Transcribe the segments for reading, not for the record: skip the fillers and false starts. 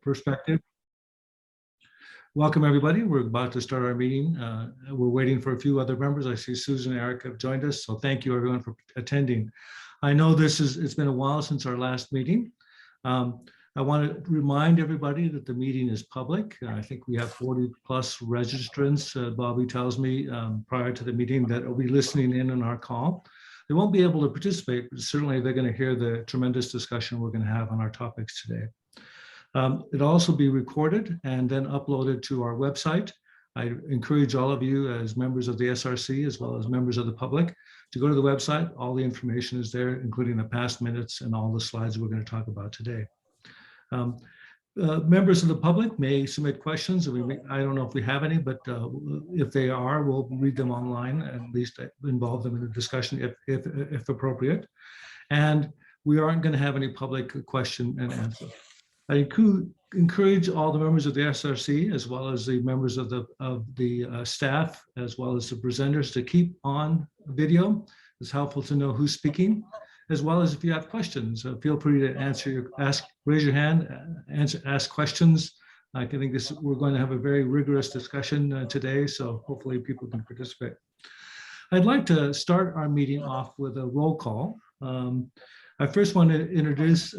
perspective. Welcome, everybody. We're about to start our meeting. We're waiting for a few other members. I see Susan and Eric have joined us, so thank you, everyone, for attending. I know it's been a while since our last meeting. I want to remind everybody that the meeting is public. I think we have 40 plus registrants, Bobby tells me, prior to the meeting that will be listening in on our call. They won't be able to participate, but certainly they're going to hear the tremendous discussion we're going to have on our topics today. It'll also be recorded and then uploaded to our website. I encourage all of you as members of the SRC as well as members of the public to go to the website. All the information is there, including the past minutes and all the slides we're going to talk about today. Members of the public may submit questions. I don't know if we have any, but if they are, we'll read them online and at least involve them in the discussion if appropriate. And we aren't going to have any public question and answer. I encourage all the members of the SRC as well as the members of the staff as well as the presenters to keep on video. It's helpful to know who's speaking, as well as if you have questions. Feel free to raise your hand, ask questions. I think we're going to have a very rigorous discussion today, so hopefully people can participate. I'd like to start our meeting off with a roll call. I first want to introduce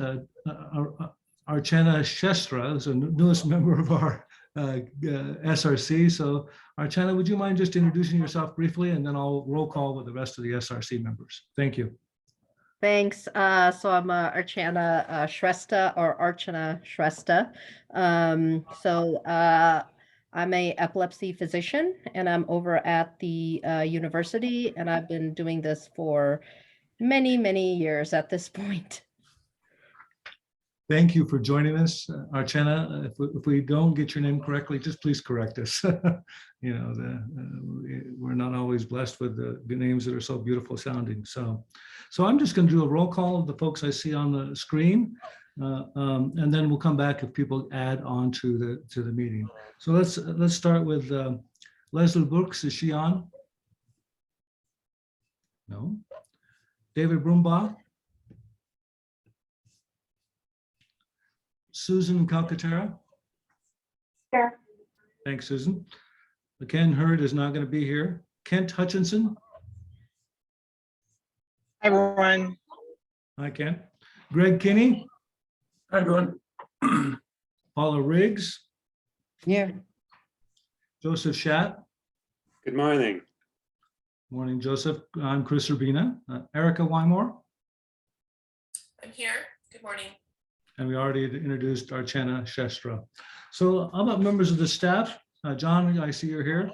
Archana Shestra, who's the newest member of our SRC. So Archana, would you mind just introducing yourself briefly, and then I'll roll call with the rest of the SRC members. Thank you. Thanks. So I'm Archana Shrestha, or Archana Shrestha. I'm an epilepsy physician, and I'm over at the university, and I've been doing this for many, many years at this point. Thank you for joining us, Archana. If we don't get your name correctly, just please correct us. You know, we're not always blessed with the names that are so beautiful sounding. So I'm just going to do a roll call of the folks I see on the screen, and then we'll come back if people add on to the meeting. So let's start with Leslie Brooks. Is she on? No. David Brumbaugh. Susan Calcaterra? Sure. Thanks, Susan. Ken Hurd is not going to be here. Kent Hutchinson? Hi, everyone. Hi, Ken. Greg Kinney? Hi, everyone. Paula Riggs? Yeah. Joseph Schatt? Good morning. Morning, Joseph. I'm Chris Urbina. Erica Wymore? I'm here. Good morning. And we already introduced Archana Shestra. So how about members of the staff? John, I see you're here.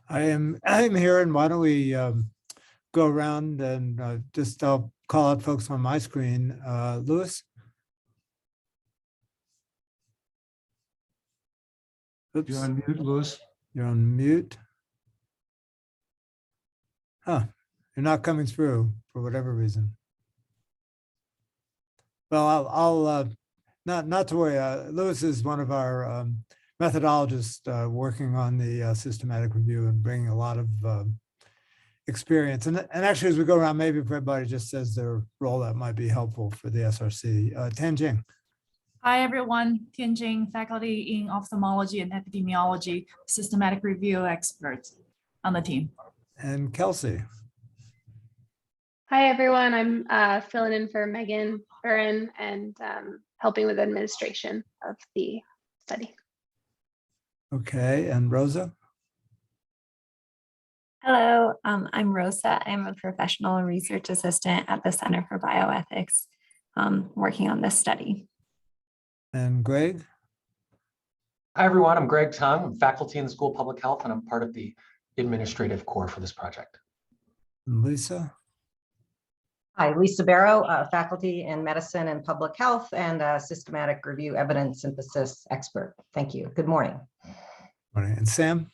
I'm here, and why don't we go around and I'll call out folks on my screen. Louis? Oops. You're on mute, Louis. You're on mute. Huh, you're not coming through for whatever reason. Well, I'll not to worry. Louis is one of our methodologists working on the systematic review and bringing a lot of experience. And actually, as we go around, maybe if everybody just says their role, that might be helpful for the SRC. Tianjing. Hi, everyone. Tianjing, faculty in ophthalmology and epidemiology, systematic review expert on the team. And Kelsey. Hi, everyone. I'm filling in for Megan Burin and helping with administration of the study. Okay, and Rosa? Hello, I'm Rosa. I'm a professional research assistant at the Center for Bioethics, working on this study. And Greg? Hi, everyone. I'm Greg Tung. I'm faculty in the School of Public Health, and I'm part of the administrative core for this project. And Lisa? Hi, Lisa Barrow, faculty in medicine and public health and systematic review evidence synthesis expert. Thank you. Good morning. Morning. And Sam?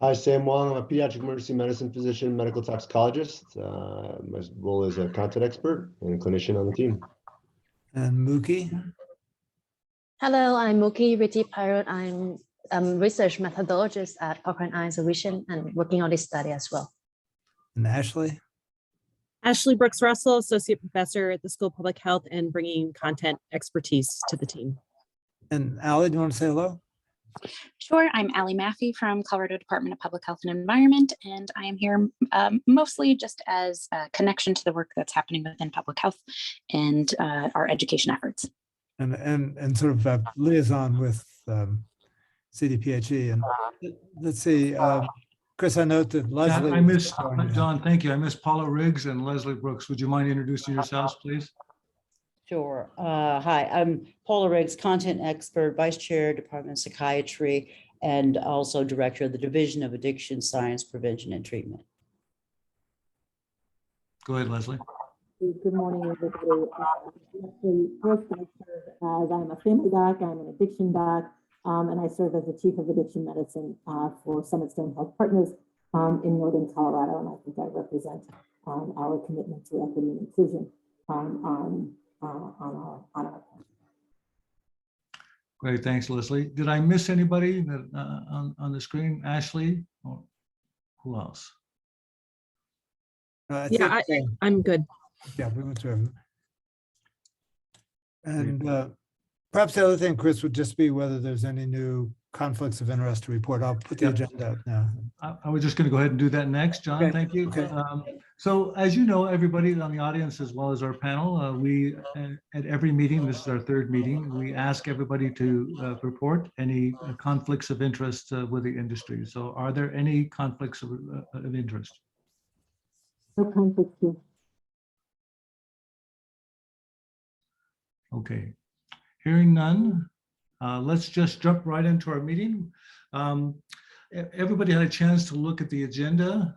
Hi, Sam Wong. I'm a pediatric emergency medicine physician, medical toxicologist. My role is a content expert and a clinician on the team. And Mookie? Hello, I'm Mookie Ritti Pirot. I'm a research methodologist at Cochrane Eye Vision and working on this study as well. And Ashley? Ashley Brooks Russell, Associate Professor at the School of Public Health and bringing content expertise to the team. And Allie, do you want to say hello? Sure, I'm Allie Maffey from Colorado Department of Public Health and Environment, and I am here mostly just as a connection to the work that's happening within public health and our education efforts. And sort of a liaison with CDPHE. And let's see, Chris, I note that Leslie. I missed, John, thank you. I missed Paula Riggs and Leslie Brooks. Would you mind introducing yourselves, please? Sure. Hi, I'm Paula Riggs, content expert, vice chair, Department of Psychiatry, and also director of the Division of Addiction Science, Prevention, and Treatment. Go ahead, Leslie. Good morning, everybody. Actually, first I serve as I'm a family doc, I'm an addiction doc, and I serve as the chief of addiction medicine for Summit Stone Health Partners in Northern Colorado, and I think I represent our commitment to equity and inclusion on our Great, thanks, Leslie. Did I miss anybody that on the screen? Ashley, or who else? I'm good. Yeah, we went through them. And perhaps the other thing, Chris, would just be whether there's any new conflicts of interest to report. I'll put the agenda up now. I was just going to go ahead and do that next, John. Okay. Thank you. Okay. So as you know, everybody on the audience, as well as our panel, we at every meeting, this is our third meeting, we ask everybody to report any conflicts of interest with the industry. So are there any conflicts of interest? No conflicts here. Okay, hearing none, let's just jump right into our meeting. Everybody had a chance to look at the agenda.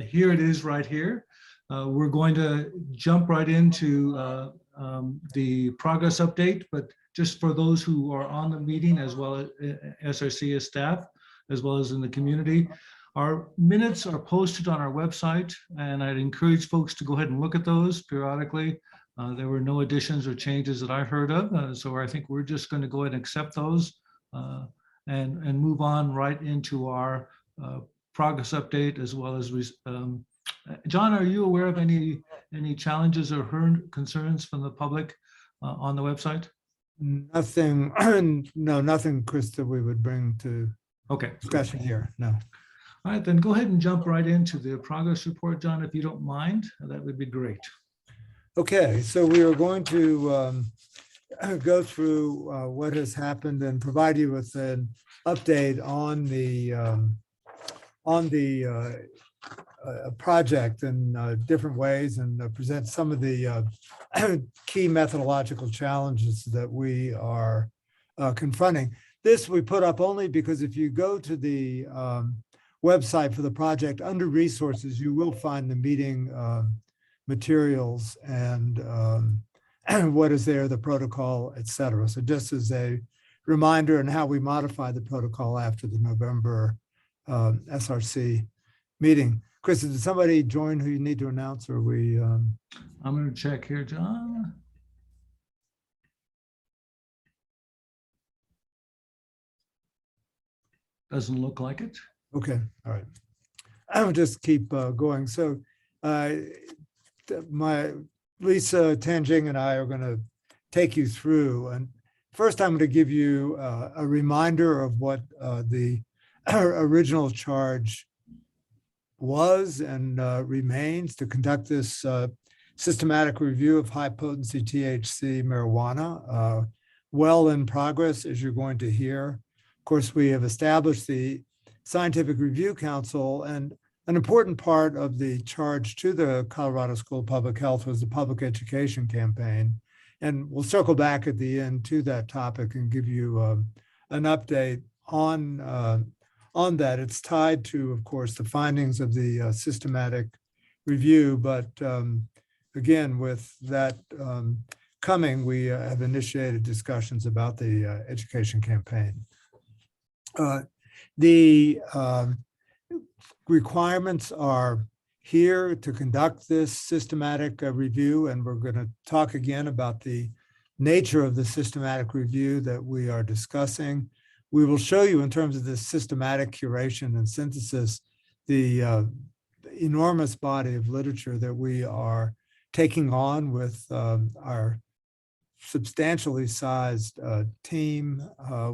Here it is right here. We're going to jump right into the progress update, but just for those who are on the meeting, as well as SRC as staff, as well as in the community, our minutes are posted on our website, and I'd encourage folks to go ahead and look at those periodically. There were no additions or changes that I've heard of, so I think we're just going to go ahead and accept those and move on right into our progress update, as well as John, are you aware of any challenges or concerns from the public on the website? Nothing, no, nothing, Chris, that we would bring to discussion here, no. All right, then go ahead and jump right into the progress report, John, if you don't mind. That would be great. Okay, so we are going to go through what has happened and provide you with an update on the project in different ways, and present some of the key methodological challenges that we are confronting. This we put up only because if you go to the website for the project under resources, you will find the meeting materials and what is there, the protocol, et cetera. So just as a reminder and how we modify the protocol after the November SRC meeting. Chris, did somebody join who you need to announce, or are we? I'm going to check here, John. Doesn't look like it. Okay, all right. I'll just keep going. So my Lisa Tanjing and I are going to take you through. And first, I'm going to give you a reminder of what the original charge was and remains to conduct this systematic review of high potency THC marijuana. Well in progress, as you're going to hear. Of course, we have established the Scientific Review Council, and an important part of the charge to the Colorado School of Public Health was the public education campaign. And we'll circle back at the end to that topic and give you an update on that. It's tied to, of course, the findings of the systematic review. But again, with that coming, we have initiated discussions about the education campaign. The requirements are here to conduct this systematic review, and we're going to talk again about the nature of the systematic review that we are discussing. We will show you in terms of this systematic curation and synthesis the enormous body of literature that we are taking on with our substantially sized team.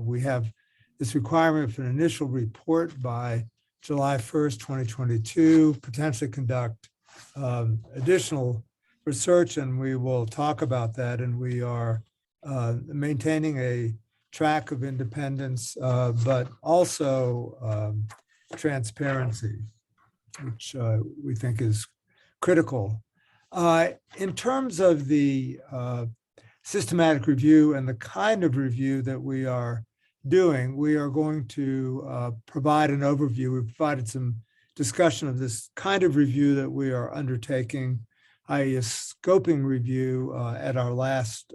We have this requirement for an initial report by July 1st, 2022, potentially conduct additional research, and we will talk about that. And we are maintaining a track of independence, but also transparency, which we think is critical. In terms of the systematic review and the kind of review that we are doing, we are going to provide an overview. We provided some discussion of this kind of review that we are undertaking, i.e. a scoping review at our last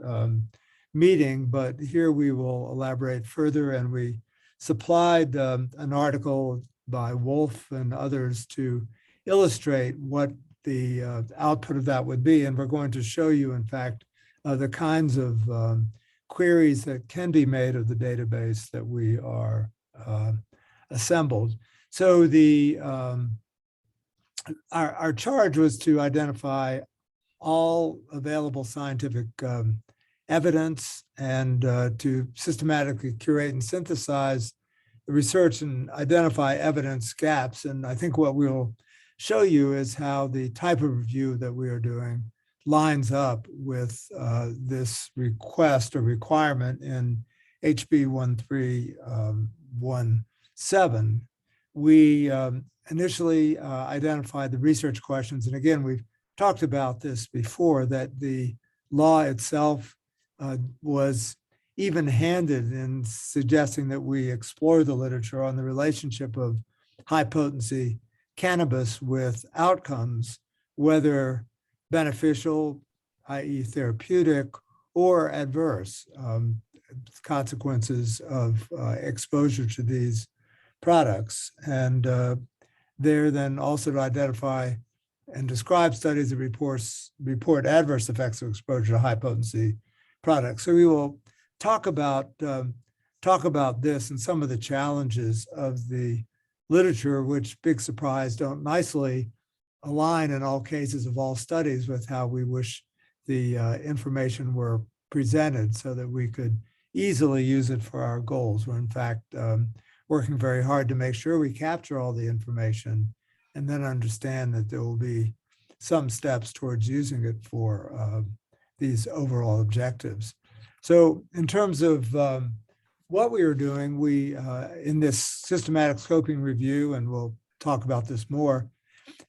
meeting, but here we will elaborate further, and we supplied an article by Wolf and others to illustrate what the output of that would be. And we're going to show you, in fact, the kinds of queries that can be made of the database that we are assembled. So our charge was to identify all available scientific evidence and to systematically curate and synthesize the research and identify evidence gaps. And I think what we'll show you is how the type of review that we are doing lines up with this request or requirement in HB 1317. We initially identified the research questions. And again, we've talked about this before, that the law itself was even-handed in suggesting that we explore the literature on the relationship of high potency cannabis with outcomes, whether beneficial, i.e. therapeutic, or adverse consequences of exposure to these products. And they're then also to identify and describe studies that report adverse effects of exposure to high potency products. So we will talk about this and some of the challenges of the literature, which, big surprise, don't nicely align in all cases of all studies with how we wish the information were presented, so that we could easily use it for our goals. We're in fact working very hard to make sure we capture all the information and then understand that there will be some steps towards using it for these overall objectives. So in terms of what we are doing, we in this systematic scoping review, and we'll talk about this more,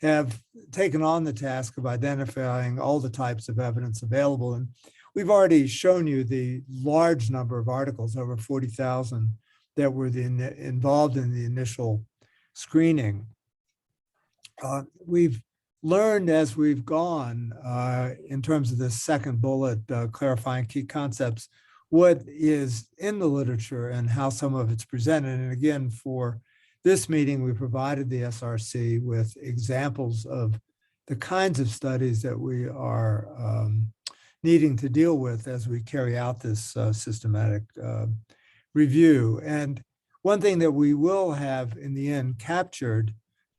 have taken on the task of identifying all the types of evidence available. And we've already shown you the large number of articles, over 40,000, that were involved in the initial screening. We've learned as we've gone, in terms of this second bullet, clarifying key concepts, what is in the literature and how some of it's presented. And again, for this meeting, we provided the SRC with examples of the kinds of studies that we are needing to deal with as we carry out this systematic review. And one thing that we will have in the end captured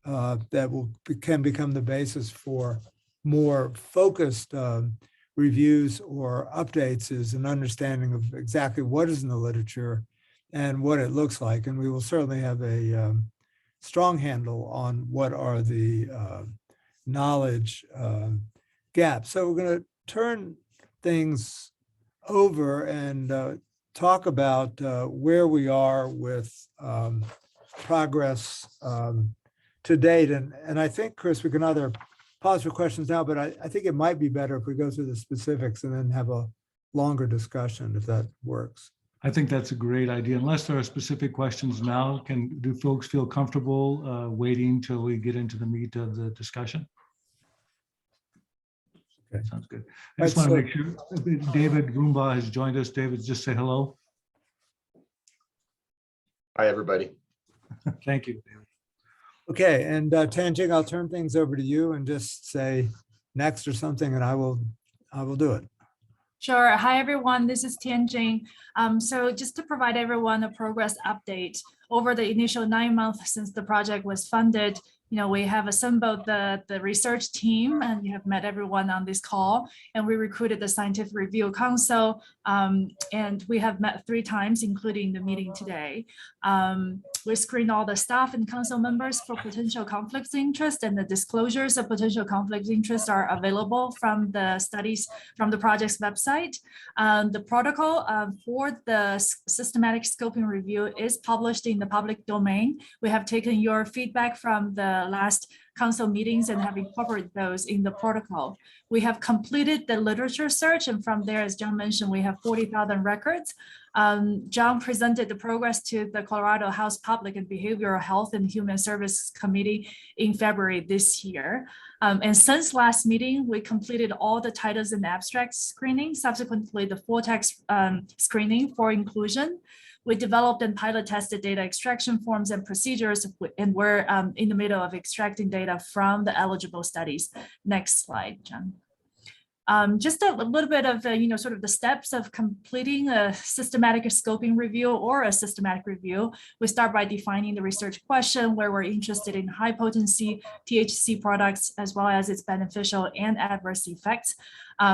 that can become the basis for more focused reviews or updates is an understanding of exactly what is in the literature and what it looks like. And we will certainly have a strong handle on what are the knowledge gaps. So we're going to turn things over and talk about where we are with progress to date. And I think, Chris, we can either pause for questions now, but I think it might be better if we go through the specifics and then have a longer discussion, if that works. I think that's a great idea. Unless there are specific questions now, do folks feel comfortable waiting till we get into the meat of the discussion? Okay, sounds good. I just want to make sure David Goomba has joined us. David, just say hello. Hi, everybody. Thank you, David. Okay, and Tanjing, I'll turn things over to you and just say next or something, and I will do it. Sure. Hi, everyone. This is Tianjing. So just to provide everyone a progress update, over the initial 9 months since the project was funded, we have assembled the research team, and you have met everyone on this call, and we recruited the scientific review council, and we have met 3 times, including the meeting today. We screen all the staff and council members for potential conflicts of interest, and the disclosures of potential conflicts of interest are available from the studies from the project's website. The protocol for the systematic scoping review is published in the public domain. We have taken your feedback from the last council meetings and have incorporated those in the protocol. We have completed the literature search, and from there, as John mentioned, we have 40,000 records. John presented the progress to the Colorado House Public and Behavioral Health and Human Services Committee in February this year. And since last meeting, we completed all the titles and abstract screening, subsequently the full text screening for inclusion. We developed and pilot tested data extraction forms and procedures, and we're in the middle of extracting data from the eligible studies. Next slide, John. Just a little bit of, sort of the steps of completing a systematic scoping review or a systematic review. We start by defining the research question, where we're interested in high potency THC products, as well as its beneficial and adverse effects.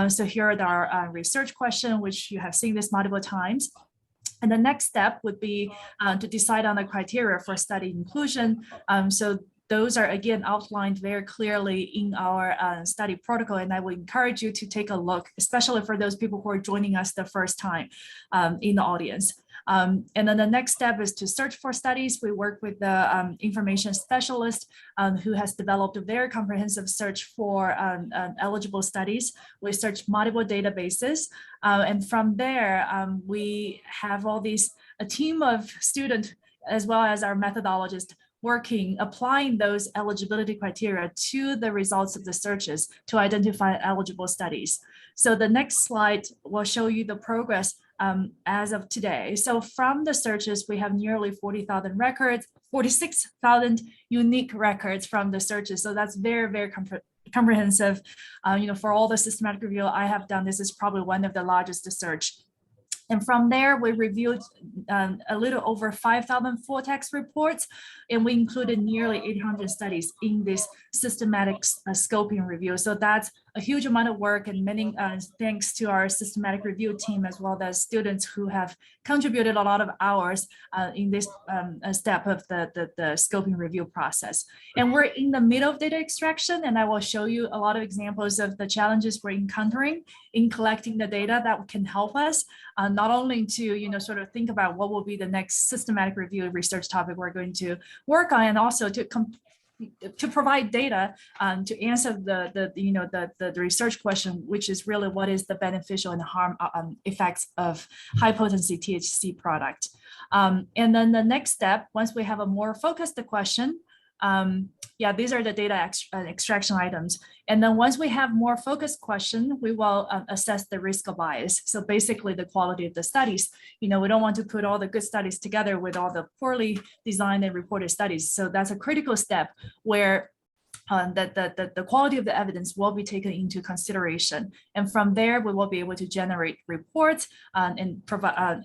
So here are our research question, which you have seen this multiple times. And the next step would be to decide on the criteria for study inclusion. So those are again outlined very clearly in our study protocol, and I would encourage you to take a look, especially for those people who are joining us the first time in the audience. And then the next step is to search for studies. We work with the information specialist who has developed a very comprehensive search for eligible studies. We search multiple databases, and from there, we have a team of students as well as our methodologist applying those eligibility criteria to the results of the searches to identify eligible studies. So the next slide will show you the progress as of today. So from the searches, we have nearly 40,000 records, 46,000 unique records from the searches. So that's very, very comprehensive. For all the systematic review I have done, this is probably one of the largest search. And from there, we reviewed a little over 5,000 full text reports, and we included nearly 800 studies in this systematic scoping review. So that's a huge amount of work, and many thanks to our systematic review team, as well as students who have contributed a lot of hours in this step of the scoping review process. And we're in the middle of data extraction, and I will show you a lot of examples of the challenges we're encountering in collecting the data that can help us not only to sort of think about what will be the next systematic review research topic we're going to work on, and also to provide data to answer the research question, which is really what is the beneficial and harm effects of high potency THC product. And then the next step, once we have a more focused question, these are the data extraction items. And then once we have more focused question, we will assess the risk of bias. So basically the quality of the studies. We don't want to put all the good studies together with all the poorly designed and reported studies. So that's a critical step where the quality of the evidence will be taken into consideration. And from there, we will be able to generate reports and provide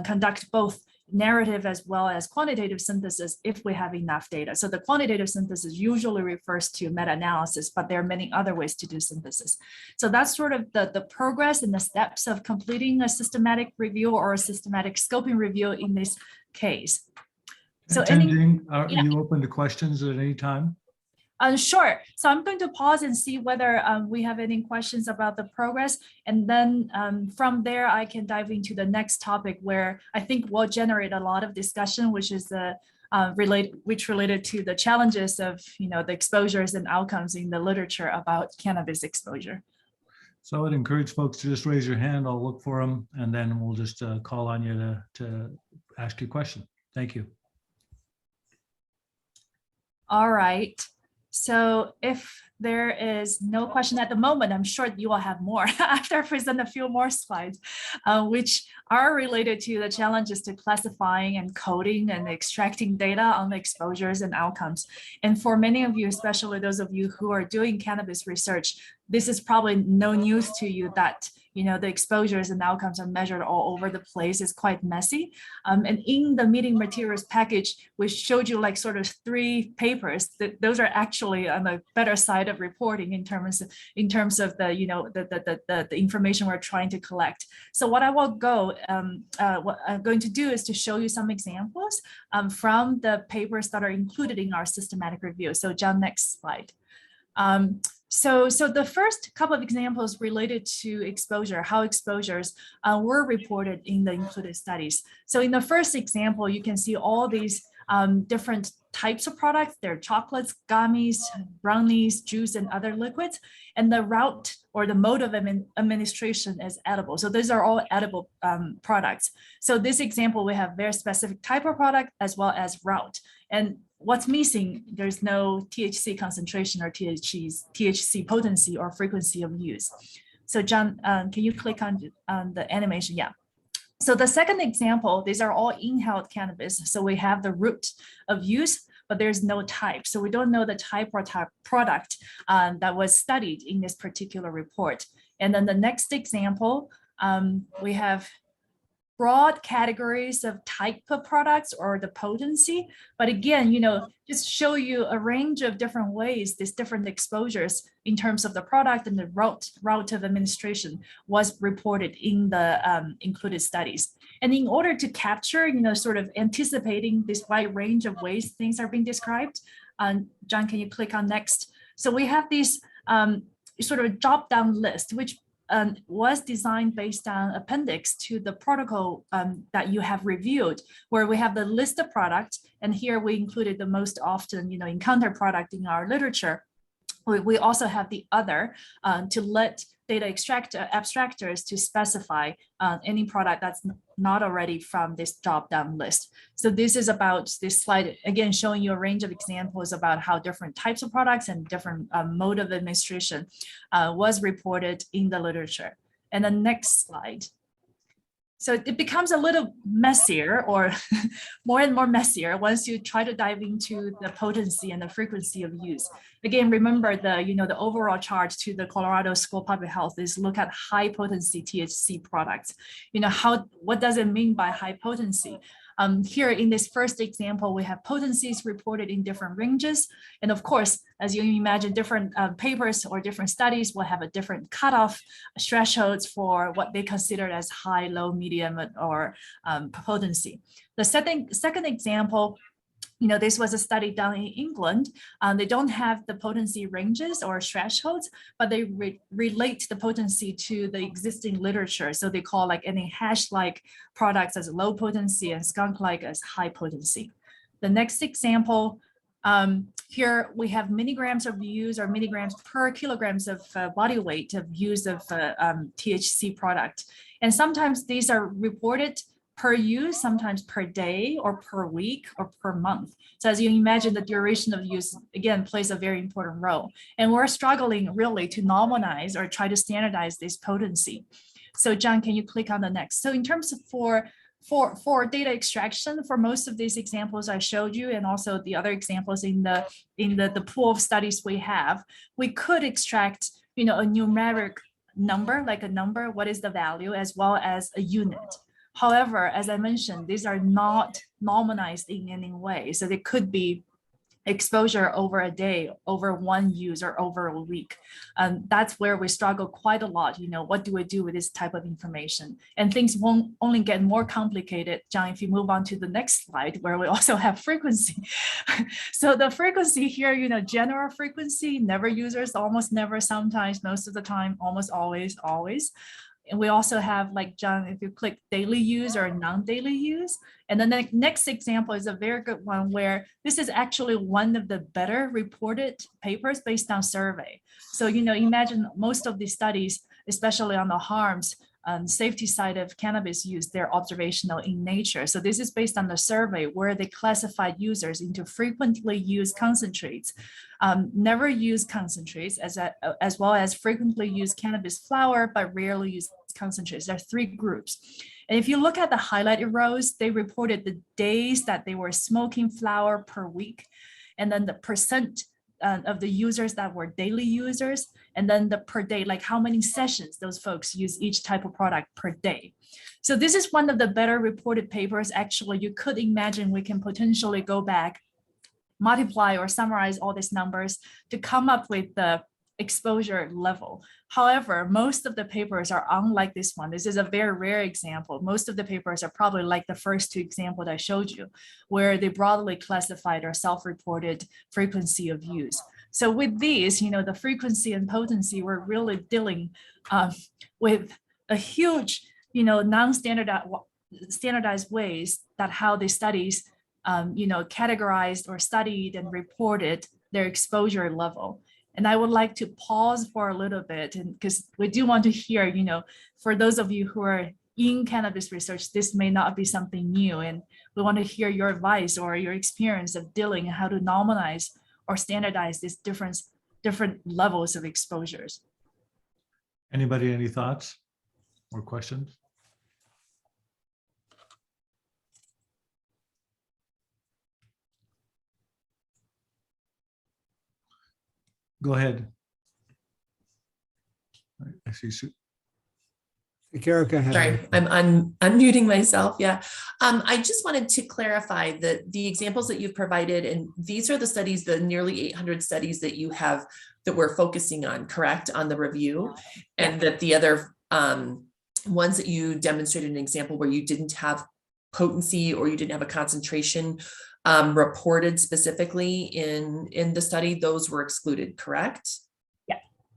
conduct both narrative as well as quantitative synthesis if we have enough data. So the quantitative synthesis usually refers to meta-analysis, but there are many other ways to do synthesis. So that's sort of the progress and the steps of completing a systematic review or a systematic scoping review in this case. So Attending, are you open to questions at any time? Sure. So I'm going to pause and see whether we have any questions about the progress. And then from there, I can dive into the next topic where I think will generate a lot of discussion, which is related to the challenges of the exposures and outcomes in the literature about cannabis exposure. So I would encourage folks to just raise your hand. I'll look for them, and then we'll just call on you to ask your question. Thank you. All right. So if there is no question at the moment, I'm sure you will have more after I present a few more slides, which are related to the challenges to classifying and coding and extracting data on the exposures and outcomes. And for many of you, especially those of you who are doing cannabis research, this is probably no news to you that the exposures and outcomes are measured all over the place. It's quite messy. And in the meeting materials package, we showed you like sort of 3 papers that those are actually on the better side of reporting in terms of the information we're trying to collect. So what what I'm going to do is to show you some examples from the papers that are included in our systematic review. So John, next slide. So the first couple of examples related to exposure, how exposures were reported in the included studies. So in the first example, you can see all these different types of products. They're chocolates, gummies, brownies, juice, and other liquids. And the route or the mode of administration is edible. So these are all edible products. So this example, we have very specific type of product as well as route. And what's missing, there's no THC concentration or THC potency or frequency of use. So John, can you click on the animation? Yeah. So the second example, these are all inhaled cannabis. So we have the route of use, but there's no type. So we don't know the type or product that was studied in this particular report. And then the next example, we have broad categories of type of products or the potency. But again, just show you a range of different ways, these different exposures in terms of the product and the route of administration was reported in the included studies. And in order to capture, sort of anticipating this wide range of ways things are being described, John, can you click on next? So we have these sort of drop-down list, which was designed based on appendix to the protocol that you have reviewed, where we have the list of products, and here we included the most often encountered product in our literature. We also have the other to let data abstractors to specify any product that's not already from this drop-down list. So this is about this slide, again, showing you a range of examples about how different types of products and different mode of administration was reported in the literature. And the next slide. So it becomes a little messier or more and more messier once you try to dive into the potency and the frequency of use. Again, remember the overall charge to the Colorado School of Public Health is look at high potency THC products. What does it mean by high potency? Here in this first example, we have potencies reported in different ranges. And of course, as you imagine, different papers or different studies will have a different cutoff thresholds for what they consider as high, low, medium, or potency. The second example, this was a study done in England. They don't have the potency ranges or thresholds, but they relate the potency to the existing literature. So they call like any hash-like products as low potency and skunk-like as high potency. The next example, here we have milligrams of use or milligrams per kilograms of body weight of use of THC product. And sometimes these are reported per use, sometimes per day or per week or per month. So as you imagine, the duration of use, again, plays a very important role. And we're struggling really to normalize or try to standardize this potency. So John, can you click on the next? So in terms of for data extraction, for most of these examples I showed you, and also the other examples in the pool of studies we have, we could extract, a numeric number, like a number, what is the value, as well as a unit. However, as I mentioned, these are not normalized in any way. So they could be exposure over a day, over one use, or over a week. That's where we struggle quite a lot. What do we do with this type of information? And things won't only get more complicated, John, if you move on to the next slide, where we also have frequency. So the frequency here, general frequency, never users, almost never, sometimes, most of the time, almost always, always. And we also have, like John, if you click daily use or non-daily use. And then the next example is a very good one where this is actually one of the better reported papers based on survey. So, imagine most of these studies, especially on the harms, safety side of cannabis use, they're observational in nature. So this is based on the survey where they classified users into frequently used concentrates, never used concentrates, as well as frequently used cannabis flower, but rarely used concentrates. There are 3 groups. And if you look at the highlighted rows, they reported the days that they were smoking flower per week, and then the percent of the users that were daily users, and then the per day, like how many sessions those folks use each type of product per day. So this is one of the better reported papers. Actually, you could imagine we can potentially go back, multiply or summarize all these numbers to come up with the exposure level. However, most of the papers are unlike this one. This is a very rare example. Most of the papers are probably like the first two examples I showed you, where they broadly classified or self-reported frequency of use. So with these, the frequency and potency, we're really dealing with a huge, non-standardized ways that how the studies, categorized or studied and reported their exposure level. And I would like to pause for a little bit, and because we do want to hear, for those of you who are in cannabis research, this may not be something new, and we want to hear your advice or your experience of dealing and how to normalize or standardize these different levels of exposures. Anybody, any thoughts or questions? Go ahead. I see Sue. Sorry, I'm unmuting myself. Yeah. I just wanted to clarify that the examples that you've provided, and these are the studies, the nearly 800 studies that you have that we're focusing on, correct, on the review, and that the other ones that you demonstrated an example where you didn't have potency or you didn't have a concentration reported specifically in the study, those were excluded, correct?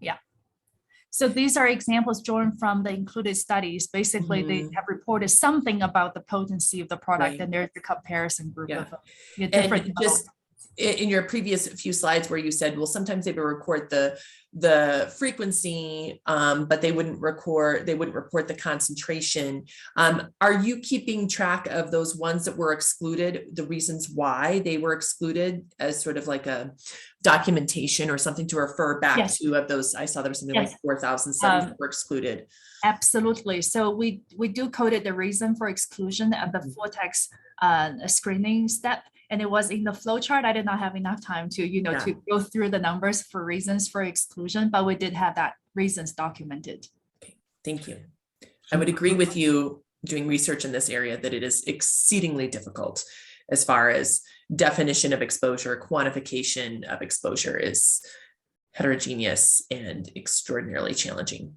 Yeah. So these are examples drawn from the included studies. Basically, they have reported something about the potency of the product, and there's the comparison group of different. And just in your previous few slides where you said, well, sometimes they would record the frequency, but they wouldn't report the concentration. Are you keeping track of those ones that were excluded, the reasons why they were excluded, as sort of like a documentation or something to refer back to? Of those, I saw there was something like 4,000 studies that were excluded. Absolutely. So we do coded the reason for exclusion at the full text screening step. And it was in the flow chart. I did not have enough time to, to go through the numbers for reasons for exclusion, but we did have that reasons documented. Okay, thank you. I would agree with you doing research in this area that it is exceedingly difficult as far as definition of exposure, quantification of exposure is heterogeneous and extraordinarily challenging.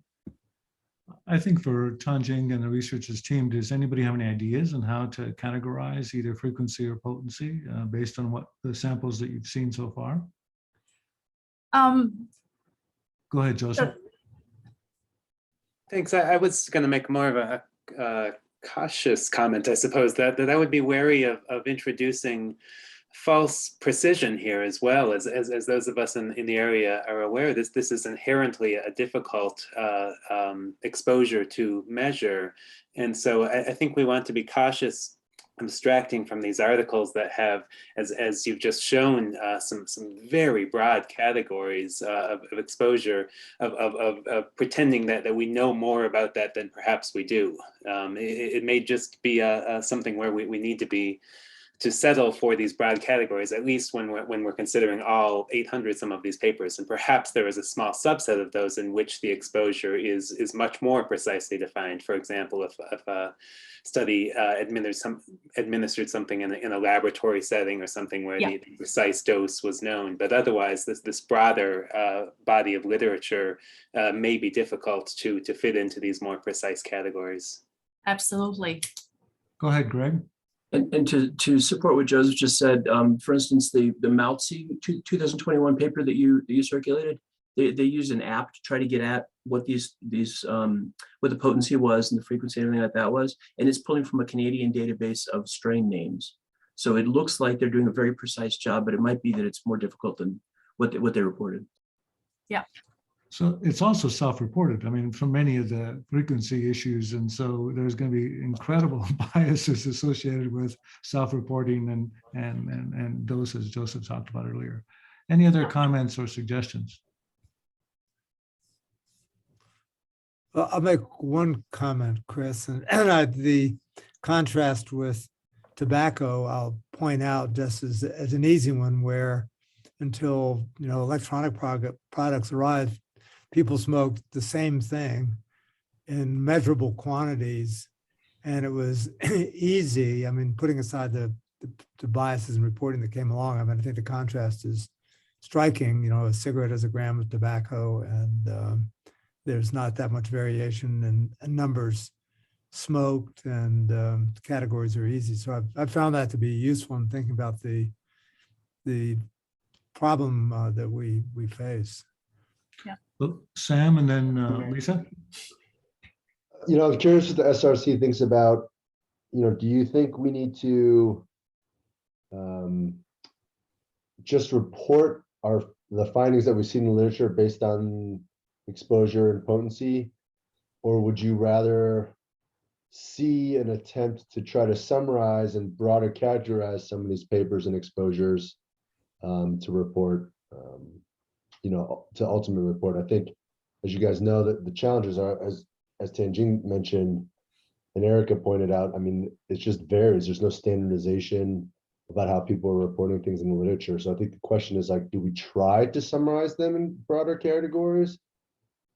I think for Chanjing and the researchers team, does anybody have any ideas on how to categorize either frequency or potency based on what the samples that you've seen so far? Go ahead, Joseph. Thanks. I was going to make more of a cautious comment, I suppose, that I would be wary of introducing false precision here, as well as those of us in the area are aware. This is inherently a difficult exposure to measure, and so I think we want to be cautious abstracting from these articles that have, as you've just shown, some very broad categories of exposure, of pretending that we know more about that than perhaps we do. It may just be something where we need to settle for these broad categories, at least when we're considering all 800 some of these papers. And perhaps there is a small subset of those in which the exposure is much more precisely defined. For example, if a study administered something in a laboratory setting or something where the precise dose was known. But otherwise, this broader body of literature may be difficult to fit into these more precise categories. Absolutely. Go ahead, Greg. And to support what Joseph just said, for instance, the Maltzy 2021 paper that you circulated, they used an app to try to get at what what the potency was and the frequency and everything like that was, and it's pulling from a Canadian database of strain names. So it looks like they're doing a very precise job, but it might be that it's more difficult than what they reported. Yeah. So it's also self-reported. I mean, for many of the frequency issues, and so there's going to be incredible biases associated with self-reporting and doses Joseph talked about earlier. Any other comments or suggestions? Well, I'll make one comment, Chris, and the contrast with tobacco, I'll point out just as an easy one, where until, electronic products arrived, people smoked the same thing in measurable quantities. And it was easy. I mean, putting aside the biases and reporting that came along, I mean, I think the contrast is striking. A cigarette is a gram of tobacco, and there's not that much variation in numbers smoked, and categories are easy. So I've found that to be useful in thinking about the problem that we face. Yeah. Well, Sam and then Lisa. I'm curious what the SRC thinks about, do you think we need to just report the findings that we've seen in the literature based on exposure and potency, or would you rather see an attempt to try to summarize and broader characterize some of these papers and exposures to report, to ultimately report? I think, as you guys know, that the challenges are, as Tanjing mentioned and Erica pointed out, I mean, it just varies. There's no standardization about how people are reporting things in the literature. So I think the question is, like, do we try to summarize them in broader categories,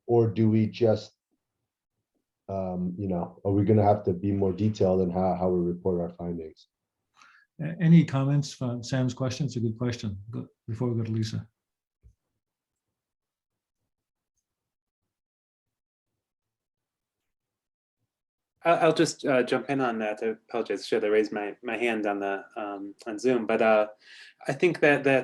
or do we just, are we going to have to be more detailed in how we report our findings? Any comments from Sam's question? It's a good question. Before we go to Lisa. I'll just jump in on that. I apologize, should I raise my hand on the on Zoom? But I think that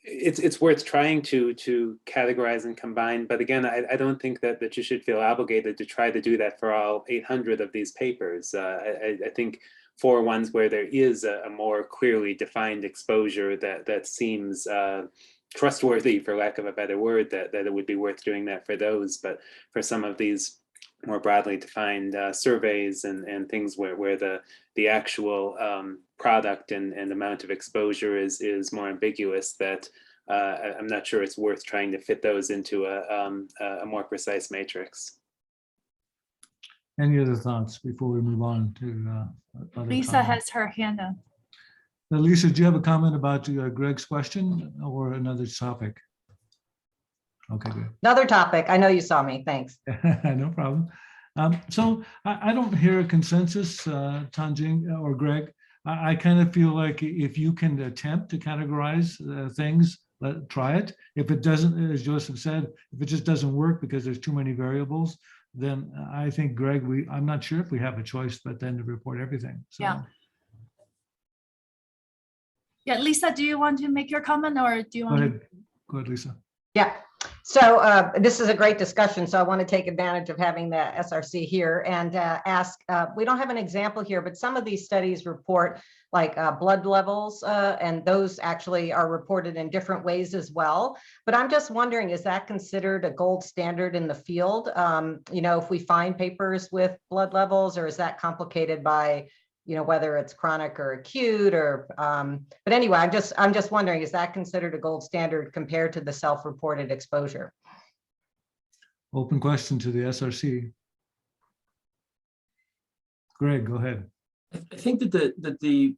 it's worth trying to categorize and combine. But again, I don't think that you should feel obligated to try to do that for all 800 of these papers. I think for ones where there is a more clearly defined exposure that seems trustworthy, for lack of a better word, that it would be worth doing that for those. But for some of these more broadly defined surveys and things where the actual product and amount of exposure is more ambiguous, that I'm not sure it's worth trying to fit those into a more precise matrix. Any other thoughts before we move on to other Lisa comments? has her hand up. Now, Lisa, do you have a comment about Greg's question or another topic? Okay, good. Another topic. I know you saw me. Thanks. No problem. So I don't hear a consensus, Tanjing or Greg. I kind of feel like if you can attempt to categorize things, try it. If it doesn't, as Joseph said, if it just doesn't work because there's too many variables, then I think, Greg, I'm not sure if we have a choice, but then to report everything. So. Yeah. Yeah, Lisa, do you want to make your comment, or do you want to? Go ahead, Lisa. Yeah. So this is a great discussion. So I want to take advantage of having the SRC here and ask, we don't have an example here, but some of these studies report like blood levels, and those actually are reported in different ways as well. But I'm just wondering, is that considered a gold standard in the field? If we find papers with blood levels, or is that complicated by whether it's chronic or acute, or but anyway, I'm just wondering, is that considered a gold standard compared to the self-reported exposure? Open question to the SRC. Greg, go ahead. I think that the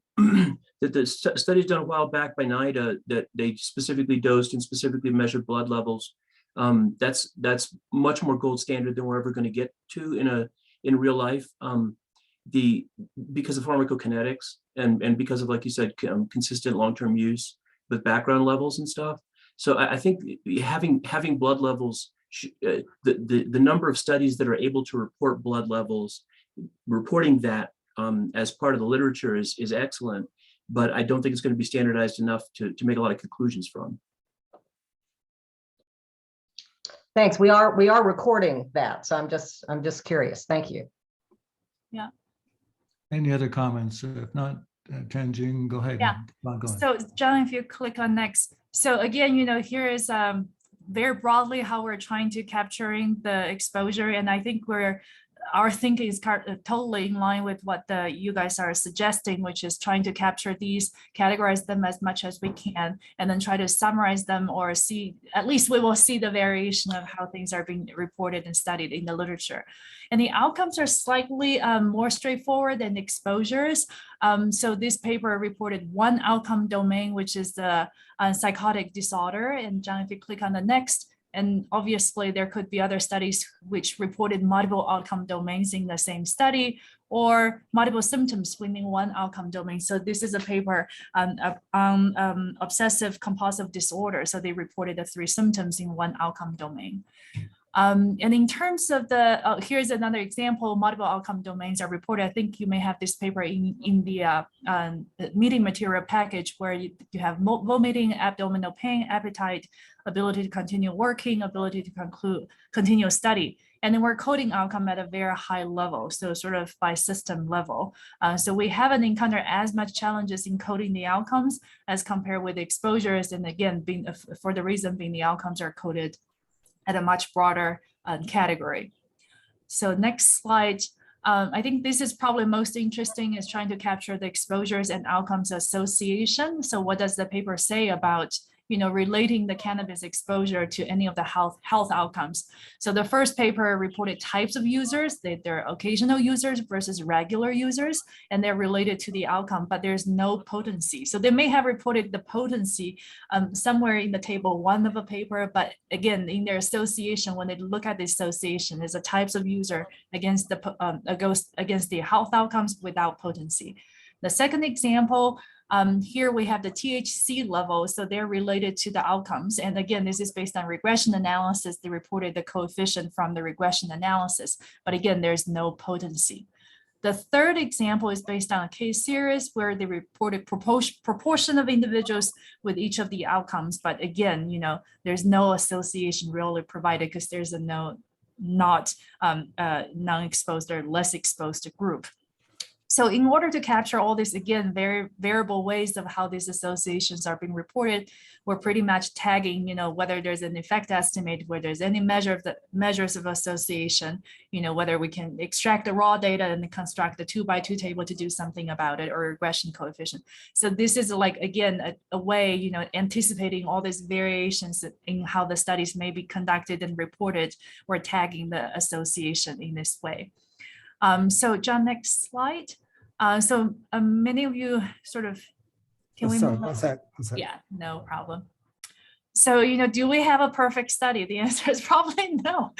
studies done a while back by NIDA, that they specifically dosed and specifically measured blood levels, that's much more gold standard than we're ever going to get to in real life. Because of pharmacokinetics and because of, like you said, consistent long-term use with background levels and stuff. So I think having blood levels, the number of studies that are able to report blood levels, reporting that as part of the literature is excellent, but I don't think it's going to be standardized enough to make a lot of conclusions from. Thanks. We are recording that, so I'm just curious. Thank you. Yeah. Any other comments? If not, Tanjing, go ahead. Yeah. So John, if you click on next. So again, here is very broadly how we're trying to capturing the exposure. And I think we're our thinking is totally in line with what you guys are suggesting, which is trying to capture these, categorize them as much as we can, and then try to summarize them, or see, at least we will see the variation of how things are being reported and studied in the literature. And the outcomes are slightly more straightforward than exposures. So this paper reported one outcome domain, which is the psychotic disorder. And John, if you click on the next, and obviously there could be other studies which reported multiple outcome domains in the same study, or multiple symptoms within one outcome domain. So this is a paper on obsessive compulsive disorder. So they reported the 3 symptoms in one outcome domain. And in terms of the, here's another example, multiple outcome domains are reported. I think you may have this paper in the meeting material package, where you have vomiting, abdominal pain, appetite, ability to continue working, ability to continue study. And then we're coding outcome at a very high level, so sort of by system level. So we haven't encountered as much challenges in coding the outcomes as compared with exposures. And again, being for the reason being the outcomes are coded at a much broader category. So next slide. I think this is probably most interesting, is trying to capture the exposures and outcomes association. So what does the paper say about relating the cannabis exposure to any of the health outcomes? So the first paper reported types of users, they're occasional users versus regular users, and they're related to the outcome, but there's no potency. So they may have reported the potency somewhere in the table 1 of a paper, but again, in their association, when they look at the association, is a types of user against the health outcomes without potency. The second example, here we have the THC level, so they're related to the outcomes. And again, this is based on regression analysis. They reported the coefficient from the regression analysis, but again, there's no potency. The third example is based on a case series where they reported proportion of individuals with each of the outcomes, but again, there's no association really provided because there's a non-exposed or less exposed group. So in order to capture all this, again, very variable ways of how these associations are being reported, we're pretty much tagging, whether there's an effect estimate, whether there's any measures of association, whether we can extract the raw data and construct the 2x2 table to do something about it, or regression coefficient. So this is like, again, a way, anticipating all these variations in how the studies may be conducted and reported. We're tagging the association in this way. So John, next slide. So many of you sort of, can we move on? Yeah, no problem. So, do we have a perfect study? The answer is probably no.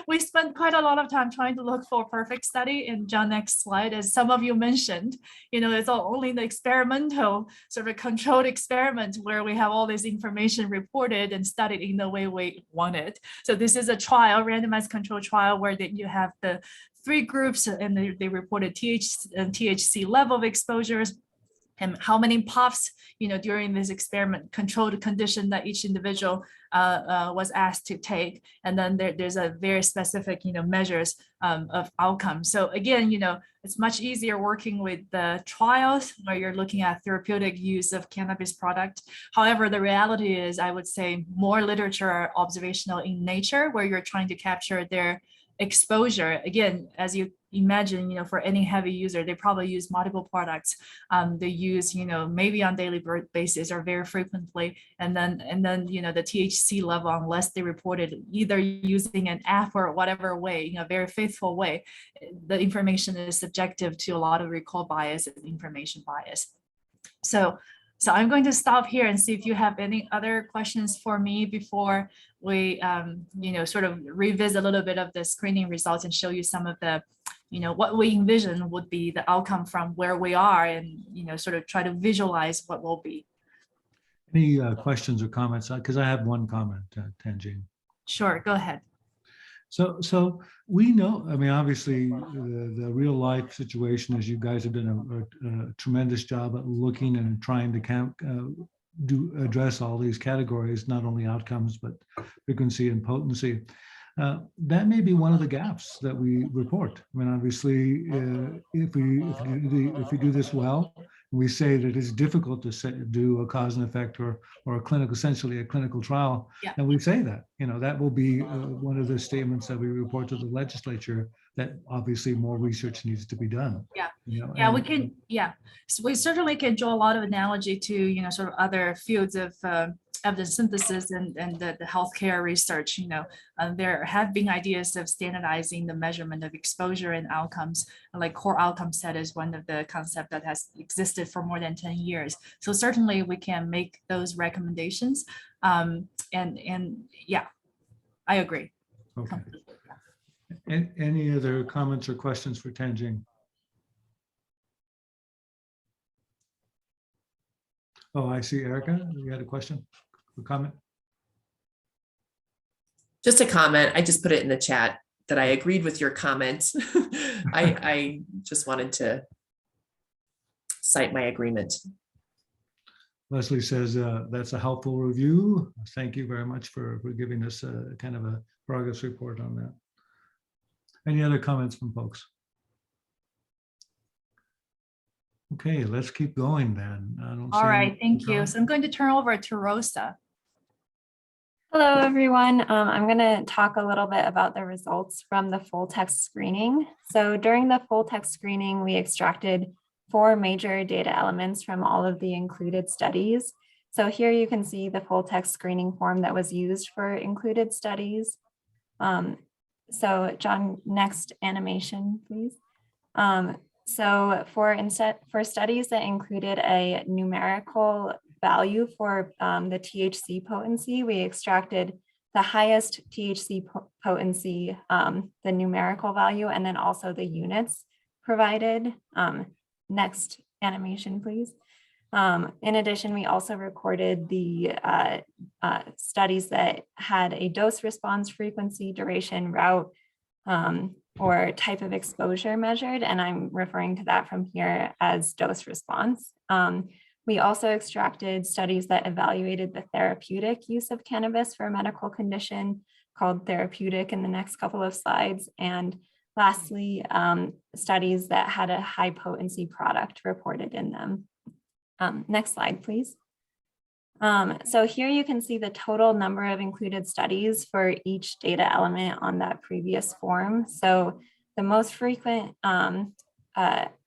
We spent quite a lot of time trying to look for a perfect study. And John, next slide, as some of you mentioned, it's only the experimental sort of controlled experiment where we have all this information reported and studied in the way we want it. So this is a trial, randomized control trial, where you have the 3 groups, and they reported THC level of exposures, and how many puffs, during this experiment controlled condition that each individual was asked to take. And then there's a very specific, measures of outcomes. So again, it's much easier working with the trials where you're looking at therapeutic use of cannabis product. However, the reality is, I would say, more literature are observational in nature, where you're trying to capture their exposure. Again, as you imagine, for any heavy user, they probably use multiple products. They use, maybe on daily basis or very frequently. And then, the THC level, unless they reported either using an app or whatever way, a very faithful way, the information is subjective to a lot of recall bias and information bias. So I'm going to stop here and see if you have any other questions for me before we, sort of revisit a little bit of the screening results and show you some of the, what we envision would be the outcome from where we are, and, sort of try to visualize what will be. Any questions or comments? Because I have one comment, Tanjin. Sure, go ahead. So we know, obviously the real life situation is you guys have done a tremendous job at looking and trying to address all these categories, not only outcomes, but frequency and potency. That may be one of the gaps that we report. Obviously, if we do this well, we say that it's difficult to do a cause and effect or essentially a clinical trial. Yeah. And we say that, that will be one of the statements that we report to the legislature, that obviously more research needs to be done. Yeah. You know, Yeah, we and- can, yeah. So we certainly can draw a lot of analogy to, you know, sort of other fields of evidence synthesis and the healthcare research. You know, there have been ideas of standardizing the measurement of exposure and outcomes, like core outcome set is one of the concepts that has existed for more than 10 years. So certainly we can make those recommendations. And yeah, I agree. Okay. Any other comments or questions for Tanjing? Oh, I see, Erica, you had a question, a comment? Just a comment. I just put it in the chat that I agreed with your comment. I just wanted to cite my agreement. Leslie says that's a helpful review. Thank you very much for giving us a kind of a progress report on that. Any other comments from folks? Okay, let's keep going then. I don't All see right, any thank you. comments. So I'm going to turn over to Rosa. Hello, everyone. I'm going to talk a little bit about the results from the full text screening. So during the full text screening, we extracted 4 major data elements from all of the included studies. So here you can see the full text screening form that was used for included studies. So John, next animation, please. So for studies that included a numerical value for the THC potency, we extracted the highest THC potency, the numerical value, and then also the units provided. Next animation, please. In addition, we also recorded the studies that had a dose response frequency, duration, route, or type of exposure measured, and I'm referring to that from here as dose response. We also extracted studies that evaluated the therapeutic use of cannabis for a medical condition called therapeutic in the next couple of slides. And lastly, studies that had a high potency product reported in them. Next slide, please. So here you can see the total number of included studies for each data element on that previous form. So the most frequent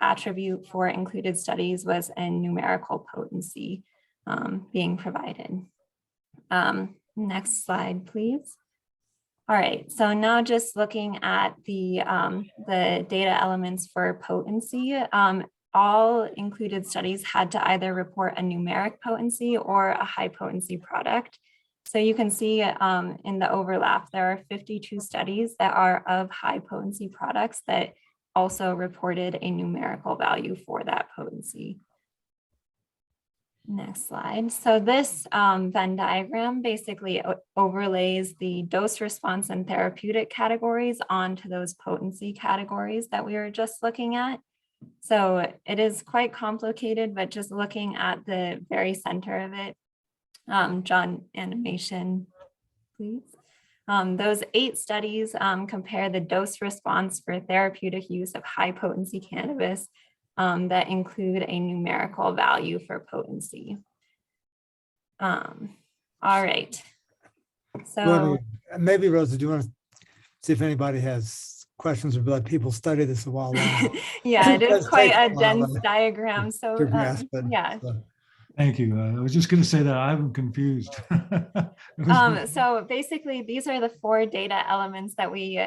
attribute for included studies was a numerical potency being provided. Next slide, please. All right, so now just looking at the data elements for potency, all included studies had to either report a numeric potency or a high potency product. So you can see in the overlap, there are 52 studies that are of high potency products that also reported a numerical value for that potency. Next slide. So this Venn diagram basically overlays the dose response and therapeutic categories onto those potency categories that we were just looking at. So it is quite complicated, but just looking at the very center of it, John, animation, please. Those 8 studies compare the dose response for therapeutic use of high potency cannabis that include a numerical value for potency. All right. So maybe Rosa, do you want to see if anybody has questions or let people study this a while longer? yeah, it is quite a dense while, diagram. So to grasp it. yeah. Thank you. I was just going to say that I'm confused. So basically, these are the 4 data elements that we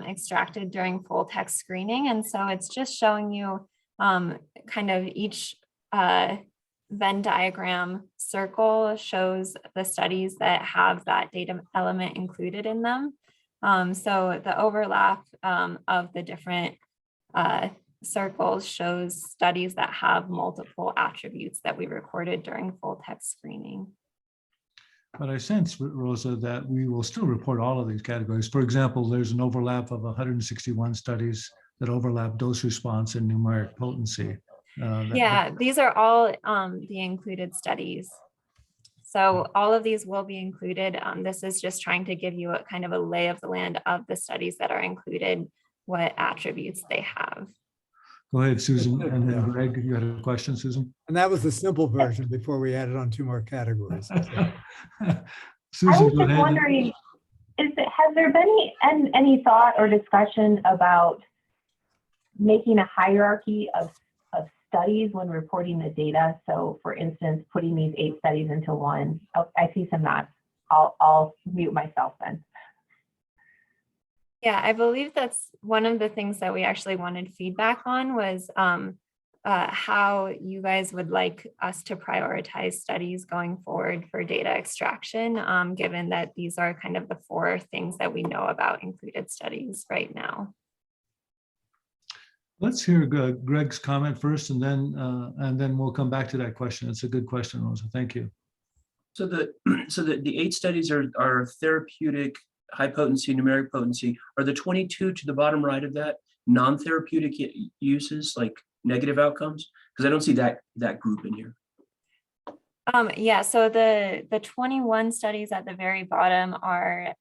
extracted during full text screening. And so it's just showing you kind of each Venn diagram circle shows the studies that have that data element included in them. So the overlap of the different circles shows studies that have multiple attributes that we recorded during full text screening. But I sense, Rosa, that we will still report all of these categories. For example, there's an overlap of 161 studies that overlap dose response and numeric potency. These are all the included studies. So all of these will be included. This is just trying to give you a kind of a lay of the land of the studies that are included, what attributes they have. Go ahead, Susan, and then Greg, you had a question, Susan? And that was the simple version before we added on 2 more categories. Susan, I was go just ahead. wondering, has there been any thought or discussion about making a hierarchy of studies when reporting the data. So for instance, putting these 8 studies into one. Oh, I see some nods. I'll mute myself then. Yeah, I believe that's one of the things that we actually wanted feedback on was how you guys would like us to prioritize studies going forward for data extraction, given that these are kind of the 4 things that we know about included studies right now. Let's hear Greg's comment first, and then we'll come back to that question. It's a good question, Rosa. Thank you. So the 8 studies are therapeutic, high potency, numeric potency. Are the 22 to the bottom right of that non-therapeutic uses, like negative outcomes? Because I don't see that group in here. Yeah, so the 21 studies at the very bottom are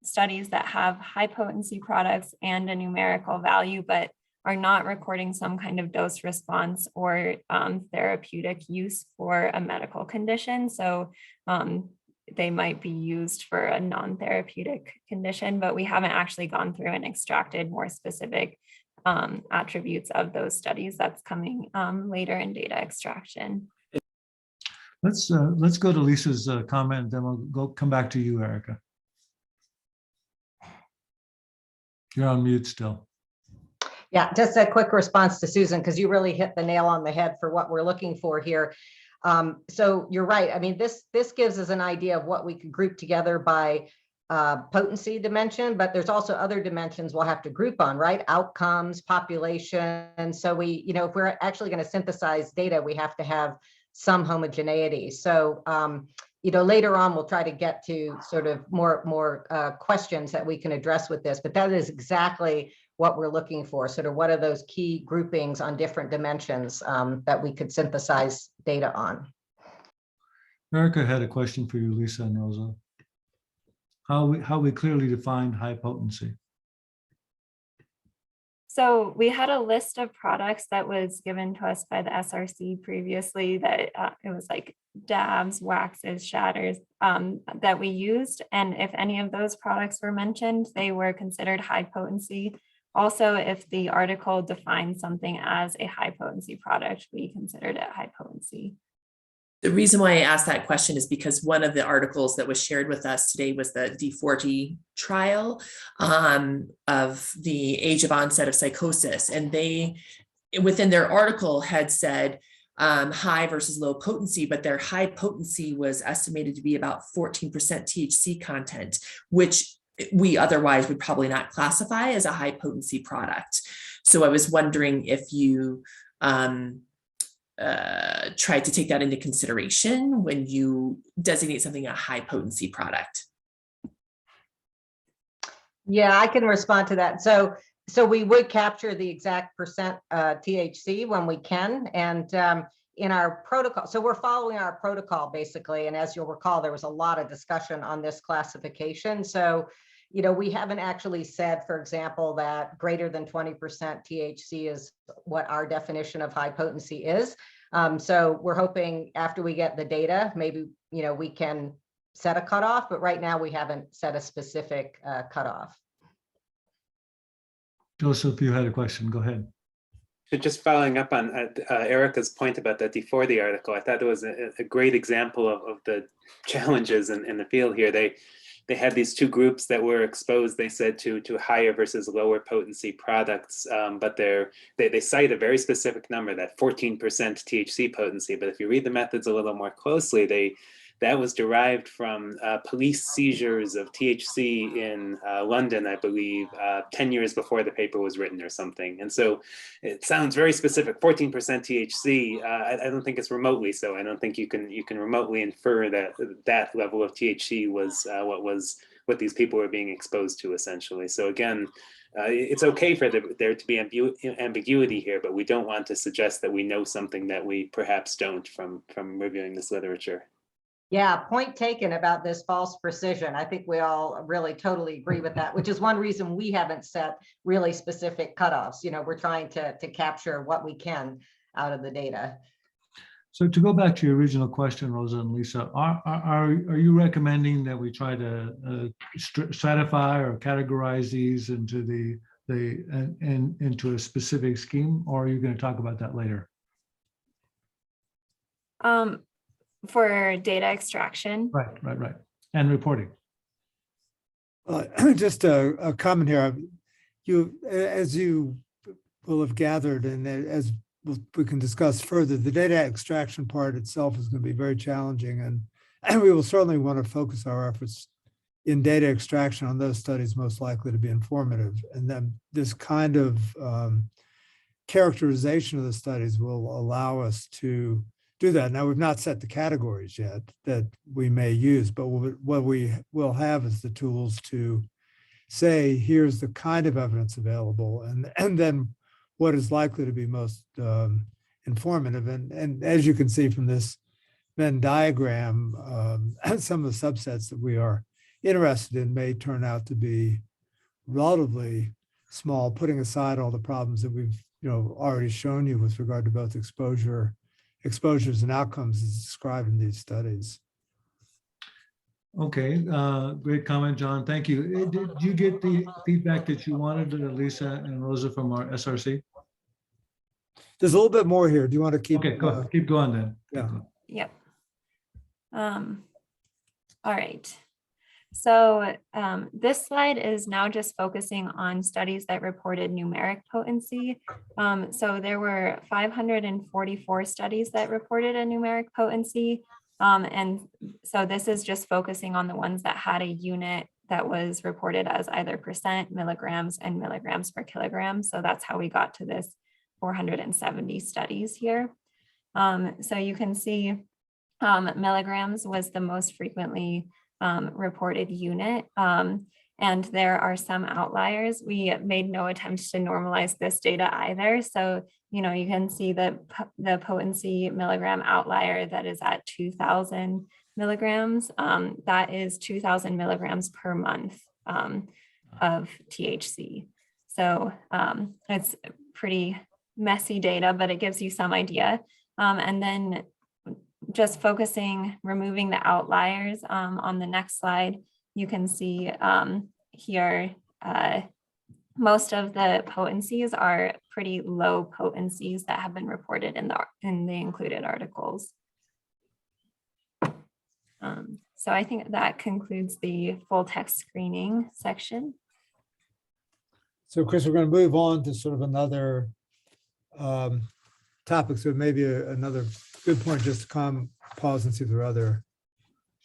studies that have high potency products and a numerical value, but are not recording some kind of dose response or therapeutic use for a medical condition. So they might be used for a non-therapeutic condition, but we haven't actually gone through and extracted more specific attributes of those studies. That's coming later in data extraction. Let's go to Lisa's comment, then we'll come back to you, Erica. You're on mute still. Yeah, just a quick response to Susan, because you really hit the nail on the head for what we're looking for here. So you're right. I mean, this gives us an idea of what we could group together by potency dimension, but there's also other dimensions we'll have to group on, right? Outcomes, population. So we, if we're actually going to synthesize data, we have to have some homogeneity. So, later on, we'll try to get to sort of more questions that we can address with this, but that is exactly what we're looking for. Sort of what are those key groupings on different dimensions that we could synthesize data on. Erica had a question for you, Lisa and Rosa. How we clearly defined high potency. So we had a list of products that was given to us by the SRC previously that it was like dabs, waxes, shatters that we used. And if any of those products were mentioned, they were considered high potency. Also, if the article defined something as a high potency product, we considered it high potency. The reason why I asked that question is because one of the articles that was shared with us today was the D40 trial of the age of onset of psychosis. And they, within their article, had said high versus low potency, but their high potency was estimated to be about 14% THC content, which we otherwise would probably not classify as a high potency product. So I was wondering if you try to take that into consideration when you designate something a high potency product. Yeah, I can respond to that. So we would capture the exact percent THC when we can, and in our protocol. So we're following our protocol basically, and as you'll recall, there was a lot of discussion on this classification. So we haven't actually said, for example, that greater than 20% THC is what our definition of high potency is. So we're hoping after we get the data, maybe, we can set a cutoff, but right now we haven't set a specific cutoff. Joseph, you had a question, go ahead. So just following up on Erica's point about the D40 article, I thought it was a great example of the challenges in the field here. They had these 2 groups that were exposed, they said, to higher versus lower potency products, but they cite a very specific number, that 14% THC potency. But if you read the methods a little more closely, that was derived from police seizures of THC in London, I believe, 10 years before the paper was written or something. And so it sounds very specific, 14% THC. I don't think it's remotely so. I don't think you can remotely infer that level of THC was what these people were being exposed to, essentially. So again, it's okay for there to be ambiguity here, but we don't want to suggest that we know something that we perhaps don't from reviewing this literature. Yeah, point taken about this false precision. I think we all really totally agree with that, which is one reason we haven't set really specific cutoffs. We're trying to capture what we can out of the data. So to go back to your original question, Rosa and Lisa, are you recommending that we try to stratify or categorize these into the into a specific scheme, or are you going to talk about that later? For data extraction. Right. And reporting. Just a comment here. As you will have gathered, and as we can discuss further, the data extraction part itself is going to be very challenging, and we will certainly want to focus our efforts in data extraction on those studies most likely to be informative. And then this kind of characterization of the studies will allow us to do that. Now, we've not set the categories yet that we may use, but what we will have is the tools to say, here's the kind of evidence available, and then what is likely to be most informative. And as you can see from this Venn diagram, some of the subsets that we are interested in may turn out to be relatively small, putting aside all the problems that we've already shown you with regard to both exposures and outcomes as described in these studies. Okay, great comment, John. Thank you. Did you get the feedback that you wanted, Lisa and Rosa, from our SRC? There's a little bit more here. Do you want to keep? Okay, go, keep going then. Yeah. Yep. All right. So this slide is now just focusing on studies that reported numeric potency. So there were 544 studies that reported a numeric potency. And so this is just focusing on the ones that had a unit that was reported as either percent, milligrams, and milligrams per kilogram. So that's how we got to this 470 studies here. So you can see milligrams was the most frequently reported unit. And there are some outliers. We made no attempt to normalize this data either. So, you can see the potency milligram outlier that is at 2000 milligrams. That is 2000 milligrams per month of THC. So it's pretty messy data, but it gives you some idea. And then just removing the outliers on the next slide, you can see here, most of the potencies are pretty low potencies that have been reported in the included articles. So I think that concludes the full text screening section. So Chris, we're going to move on to sort of another topic. So maybe another good point just to pause and see if there are other.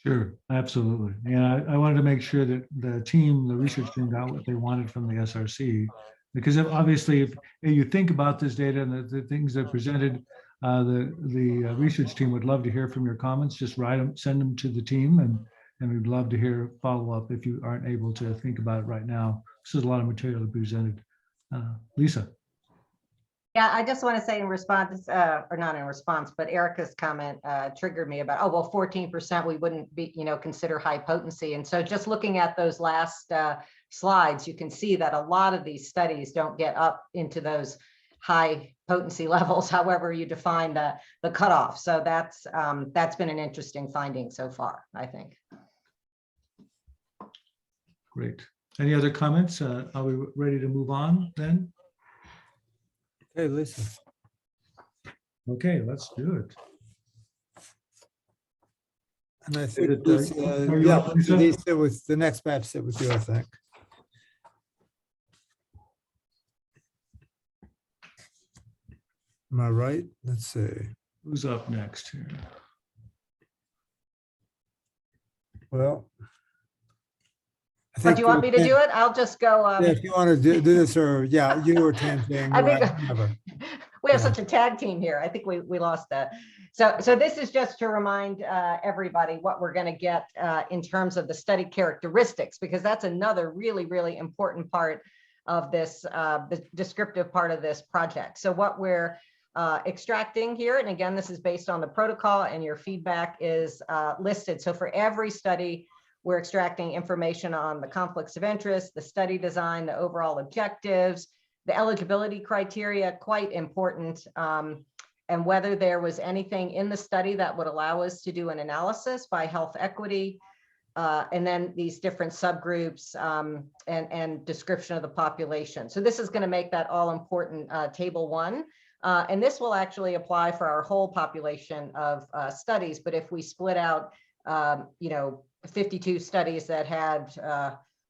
Sure, absolutely. Yeah, I wanted to make sure that the research team got what they wanted from the SRC, because obviously if you think about this data and the things that are presented, the research team would love to hear from your comments. Just write them, send them to the team, and we'd love to hear follow-up if you aren't able to think about it right now. This is a lot of material to be presented. Lisa. Yeah, I just want to say in response, or not in response, but Erica's comment triggered me about, 14% we wouldn't be, consider high potency. And so just looking at those last slides, you can see that a lot of these studies don't get up into those high potency levels, however you define the cutoff. So that's been an interesting finding so far, I think. Great. Any other comments? Are we ready to move on then? Hey, Lisa. Okay, let's do it. And I think Lisa? sit with the next batch, sit with you, I think. Am I right? Let's see. Who's up next here? Well, do you want me to do it? I'll just go. Yeah, if you want to do this, or you or Tanting. We have such a tag team here. I think we lost that. So this is just to remind everybody what we're going to get in terms of the study characteristics, because that's another really, really important part of this, the descriptive part of this project. So what we're extracting here, and again, this is based on the protocol, and your feedback is listed. So for every study, we're extracting information on the conflicts of interest, the study design, the overall objectives, the eligibility criteria, quite important, and whether there was anything in the study that would allow us to do an analysis by health equity, and then these different subgroups and description of the population. So this is going to make that all important table 1. And this will actually apply for our whole population of studies. But if we split out, 52 studies that had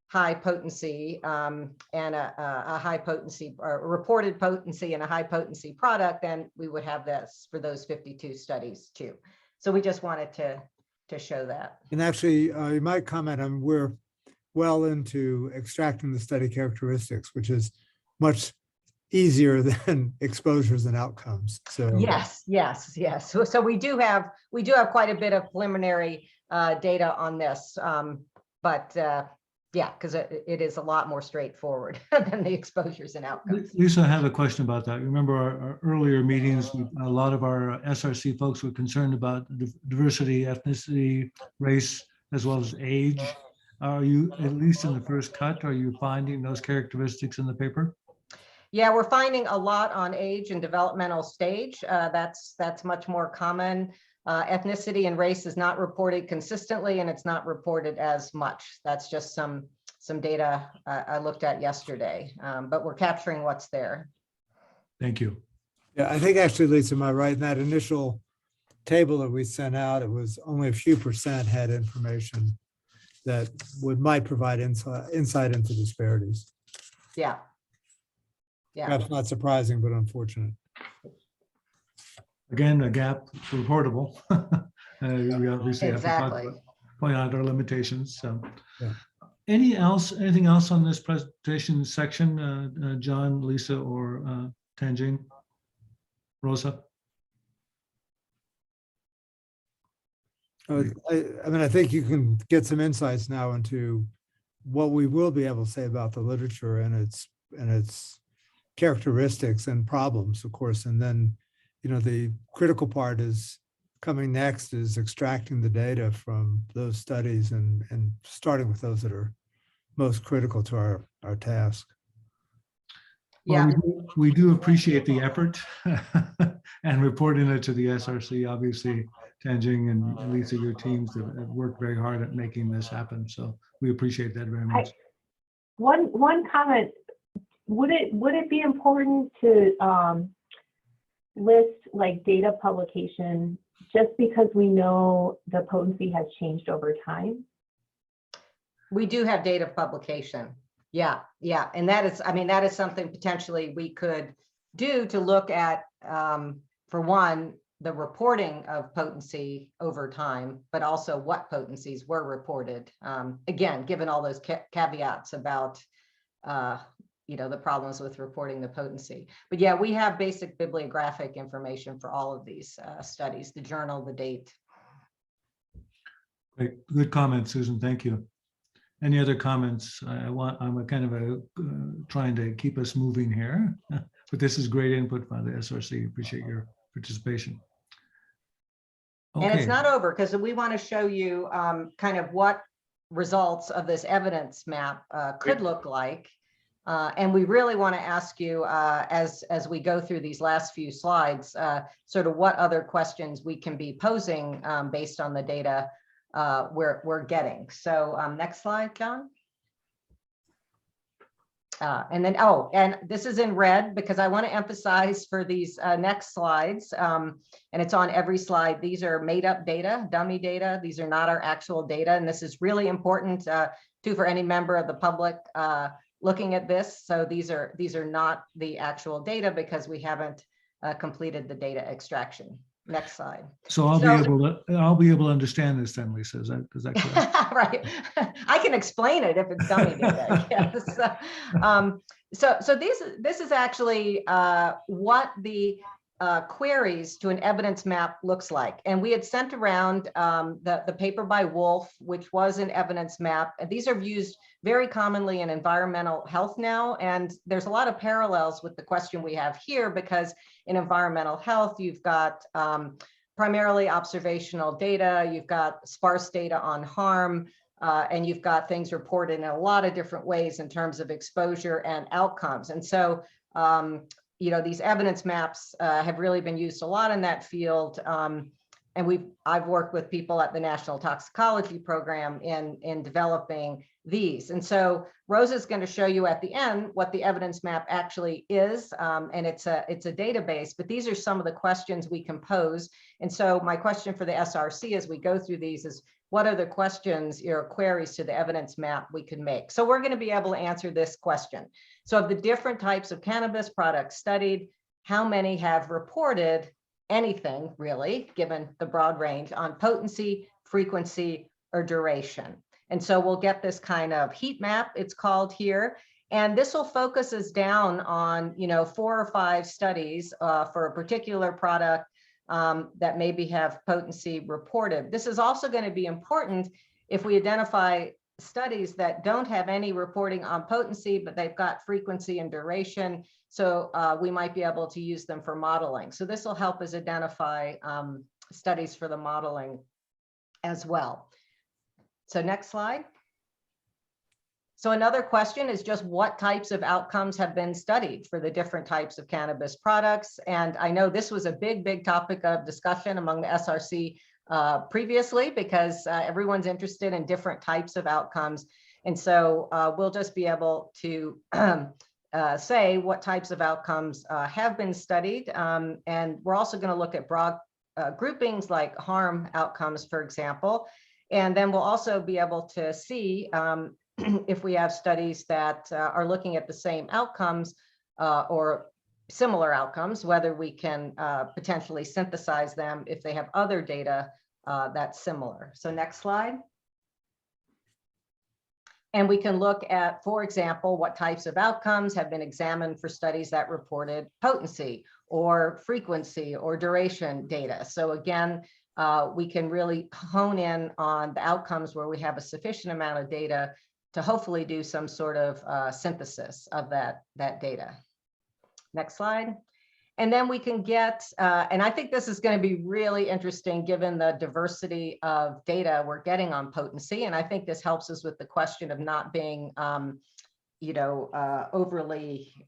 high potency and a high potency or reported potency and a high potency product, then we would have this for those 52 studies too. So we just wanted to show that. And actually, you might comment on we're well into extracting the study characteristics, which is much easier than exposures and outcomes. So yes. So we do have quite a bit of preliminary data on this, but yeah, because it is a lot more straightforward than the exposures and outcomes. Lisa, I have a question about that. Remember our earlier meetings, a lot of our SRC folks were concerned about diversity, ethnicity, race, as well as age. Are you, at least in the first cut, are you finding those characteristics in the paper? Yeah, we're finding a lot on age and developmental stage. That's much more common. Ethnicity and race is not reported consistently, and it's not reported as much. That's just some data I looked at yesterday, but we're capturing what's there. Thank you. yeah, I think actually, Lisa, am I right? In that initial table that we sent out, it was only a few percent had information that might provide insight into disparities. Yeah. Yeah. Perhaps not surprising, but unfortunate. Again, a gap reportable. We obviously have Exactly. to point out our limitations. So, yeah. Anything else on this presentation section, John, Lisa, or Tanjing, Rosa? I mean, I think you can get some insights now into what we will be able to say about the literature and its characteristics and problems, of course, and then the critical part is coming next is extracting the data from those studies and starting with those that are most critical to our task. Yeah, well, we do appreciate the effort and reporting it to the SRC. Obviously, Tanjing and Lisa, your teams have worked very hard at making this happen. So we appreciate that very much. One comment, would it be important to list like data publication just because we know the potency has changed over time? We do have data publication. Yeah. And that is something potentially we could do to look at, for one, the reporting of potency over time, but also what potencies were reported. Again, given all those caveats about the problems with reporting the potency. But yeah, we have basic bibliographic information for all of these studies, the journal, the date. Great. Good comment, Susan. Thank you. Any other comments? I'm kind of trying to keep us moving here, but this is great input by the SRC. Appreciate your participation. Okay. And it's not over because we want to show you kind of what results of this evidence map could look like. And we really want to ask you as we go through these last few slides, sort of what other questions we can be posing based on the data we're getting. So next slide, John. And then, and this is in red because I want to emphasize for these next slides, and it's on every slide, these are made up data, dummy data. These are not our actual data. And this is really important too for any member of the public looking at this. So these are not the actual data because we haven't completed the data extraction. Next slide. So I'll be able to understand this then, Lisa. Is that correct? Right. I can explain it if it's dummy data. Yes. So this is actually what the queries to an evidence map looks like. And we had sent around the paper by Wolf, which was an evidence map. And these are used very commonly in environmental health now. And there's a lot of parallels with the question we have here, because in environmental health, you've got primarily observational data, you've got sparse data on harm, and you've got things reported in a lot of different ways in terms of exposure and outcomes. And so these evidence maps have really been used a lot in that field. and I've worked with people at the National Toxicology Program in developing these. And so Rosa's going to show you at the end what the evidence map actually is, and it's a database, but these are some of the questions we can pose. And so my question for the SRC as we go through these is, what are the questions or queries to the evidence map we can make? So we're going to be able to answer this question. So of the different types of cannabis products studied, how many have reported anything really, given the broad range on potency, frequency, or duration? And so we'll get this kind of heat map, it's called here. And this will focus us down on, 4 or 5 studies for a particular product that maybe have potency reported. This is also going to be important if we identify studies that don't have any reporting on potency, but they've got frequency and duration. So we might be able to use them for modeling. So this will help us identify studies for the modeling as well. So next slide. So another question is just what types of outcomes have been studied for the different types of cannabis products. And I know this was a big topic of discussion among the SRC previously, because everyone's interested in different types of outcomes. And so we'll just be able to say what types of outcomes have been studied. And we're also going to look at broad groupings like harm outcomes, for example. And then we'll also be able to see if we have studies that are looking at the same outcomes or similar outcomes, whether we can potentially synthesize them if they have other data that's similar. So next slide. And we can look at, for example, what types of outcomes have been examined for studies that reported potency or frequency or duration data. So again, we can really hone in on the outcomes where we have a sufficient amount of data to hopefully do some sort of synthesis of that data. Next slide. And then we can get, and I think this is going to be really interesting given the diversity of data we're getting on potency. And I think this helps us with the question of not being, overly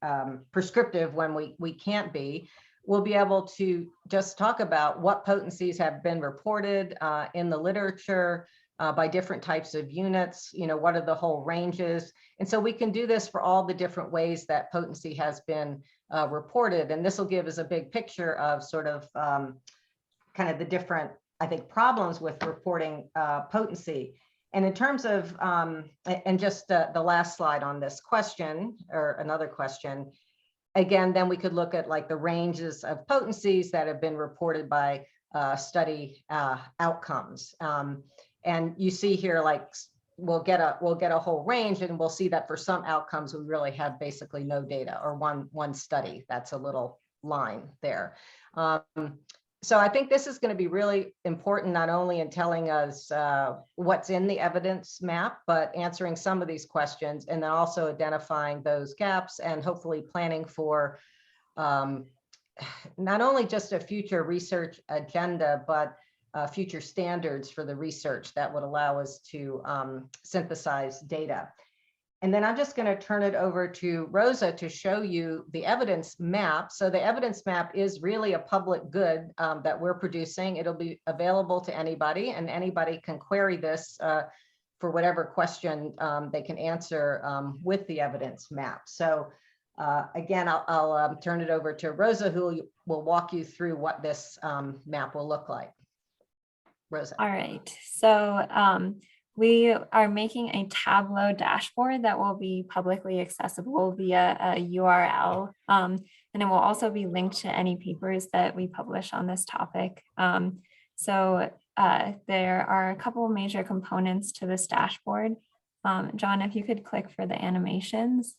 prescriptive when we can't be. We'll be able to just talk about what potencies have been reported in the literature by different types of units, what are the whole ranges. And so we can do this for all the different ways that potency has been reported. And this will give us a big picture of sort of kind of the different, I think, problems with reporting potency. And in terms of, and just the last slide on this question, or another question, again, then we could look at like the ranges of potencies that have been reported by study outcomes. And you see here, like we'll get a whole range, and we'll see that for some outcomes we really have basically no data, or one study. That's a little line there. So I think this is going to be really important, not only in telling us what's in the evidence map, but answering some of these questions, and then also identifying those gaps and hopefully planning for not only just a future research agenda, but future standards for the research that would allow us to synthesize data. And then I'm just going to turn it over to Rosa to show you the evidence map. So the evidence map is really a public good that we're producing. It'll be available to anybody, and anybody can query this for whatever question they can answer with the evidence map. So again, I'll turn it over to Rosa, who will walk you through what this map will look like. Rosa. All right, so we are making a Tableau dashboard that will be publicly accessible via a URL, and it will also be linked to any papers that we publish on this topic. So there are a couple of major components to this dashboard. John, if you could click for the animations.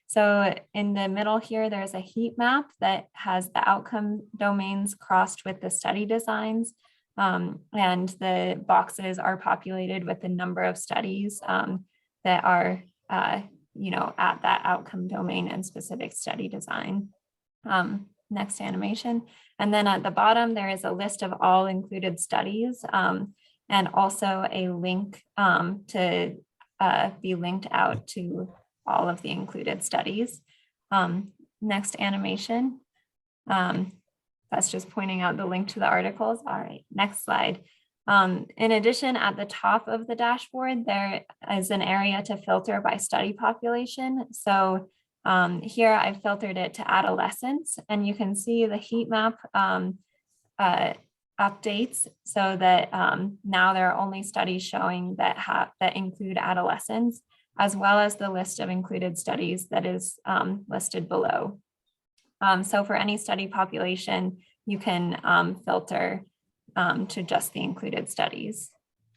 So in the middle here, there's a heat map that has the outcome domains crossed with the study designs. And the boxes are populated with the number of studies that are, at that outcome domain and specific study design. Next animation. And then at the bottom, there is a list of all included studies and also a link to be linked out to all of the included studies. Next animation. That's just pointing out the link to the articles. All right, next slide. In addition, at the top of the dashboard, there is an area to filter by study population. So here I've filtered it to adolescents, and you can see the heat map updates so that now there are only studies showing that include adolescents, as well as the list of included studies that is listed below. So for any study population, you can filter to just the included studies.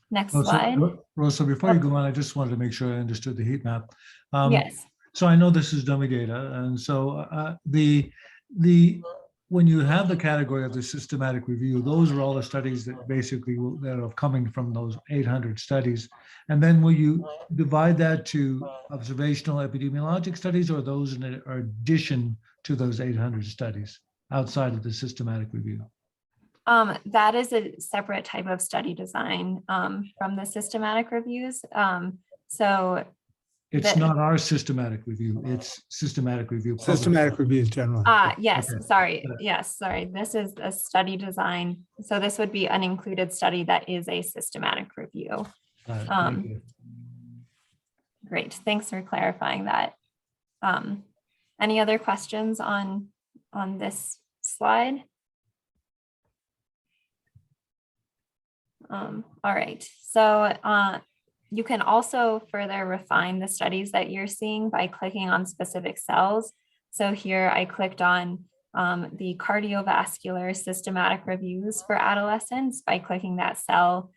Next slide. Rosa, before you go on, I just wanted to make sure I understood the heat map. Yes. So I know this is dummy data, and so when you have the category of the systematic review, those are all the studies that basically that are coming from those 800 studies. And then will you divide that to observational epidemiologic studies, or those in addition to those 800 studies outside of the systematic review? That is a separate type of study design from the systematic reviews. So it's not our systematic review, it's systematic review. Systematic reviews generally. Yes, Okay. sorry. Yes, sorry. This is a study design. So this would be an included study that is a systematic review. Thank you. Great. Thanks for clarifying that. Any other questions on this slide? All right. So you can also further refine the studies that you're seeing by clicking on specific cells. So here I clicked on the cardiovascular systematic reviews for adolescents by clicking that cell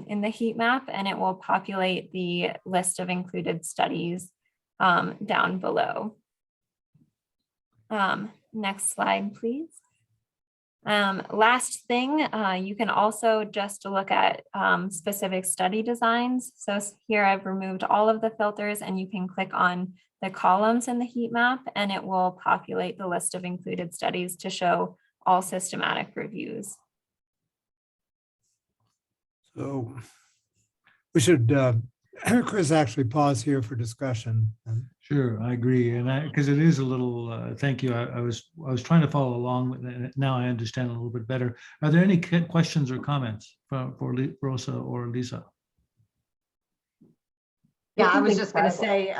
in the heat map, and it will populate the list of included studies down below. Next slide, please. Last thing, you can also just look at specific study designs. So here I've removed all of the filters, and you can click on the columns in the heat map, and it will populate the list of included studies to show all systematic reviews. So we should, Chris, actually pause here for discussion. Sure, I agree, and because it is a little. Thank you. I was trying to follow along, and now I understand a little bit better. Are there any questions or comments for Rosa or Lisa? Yeah, I was just going to say,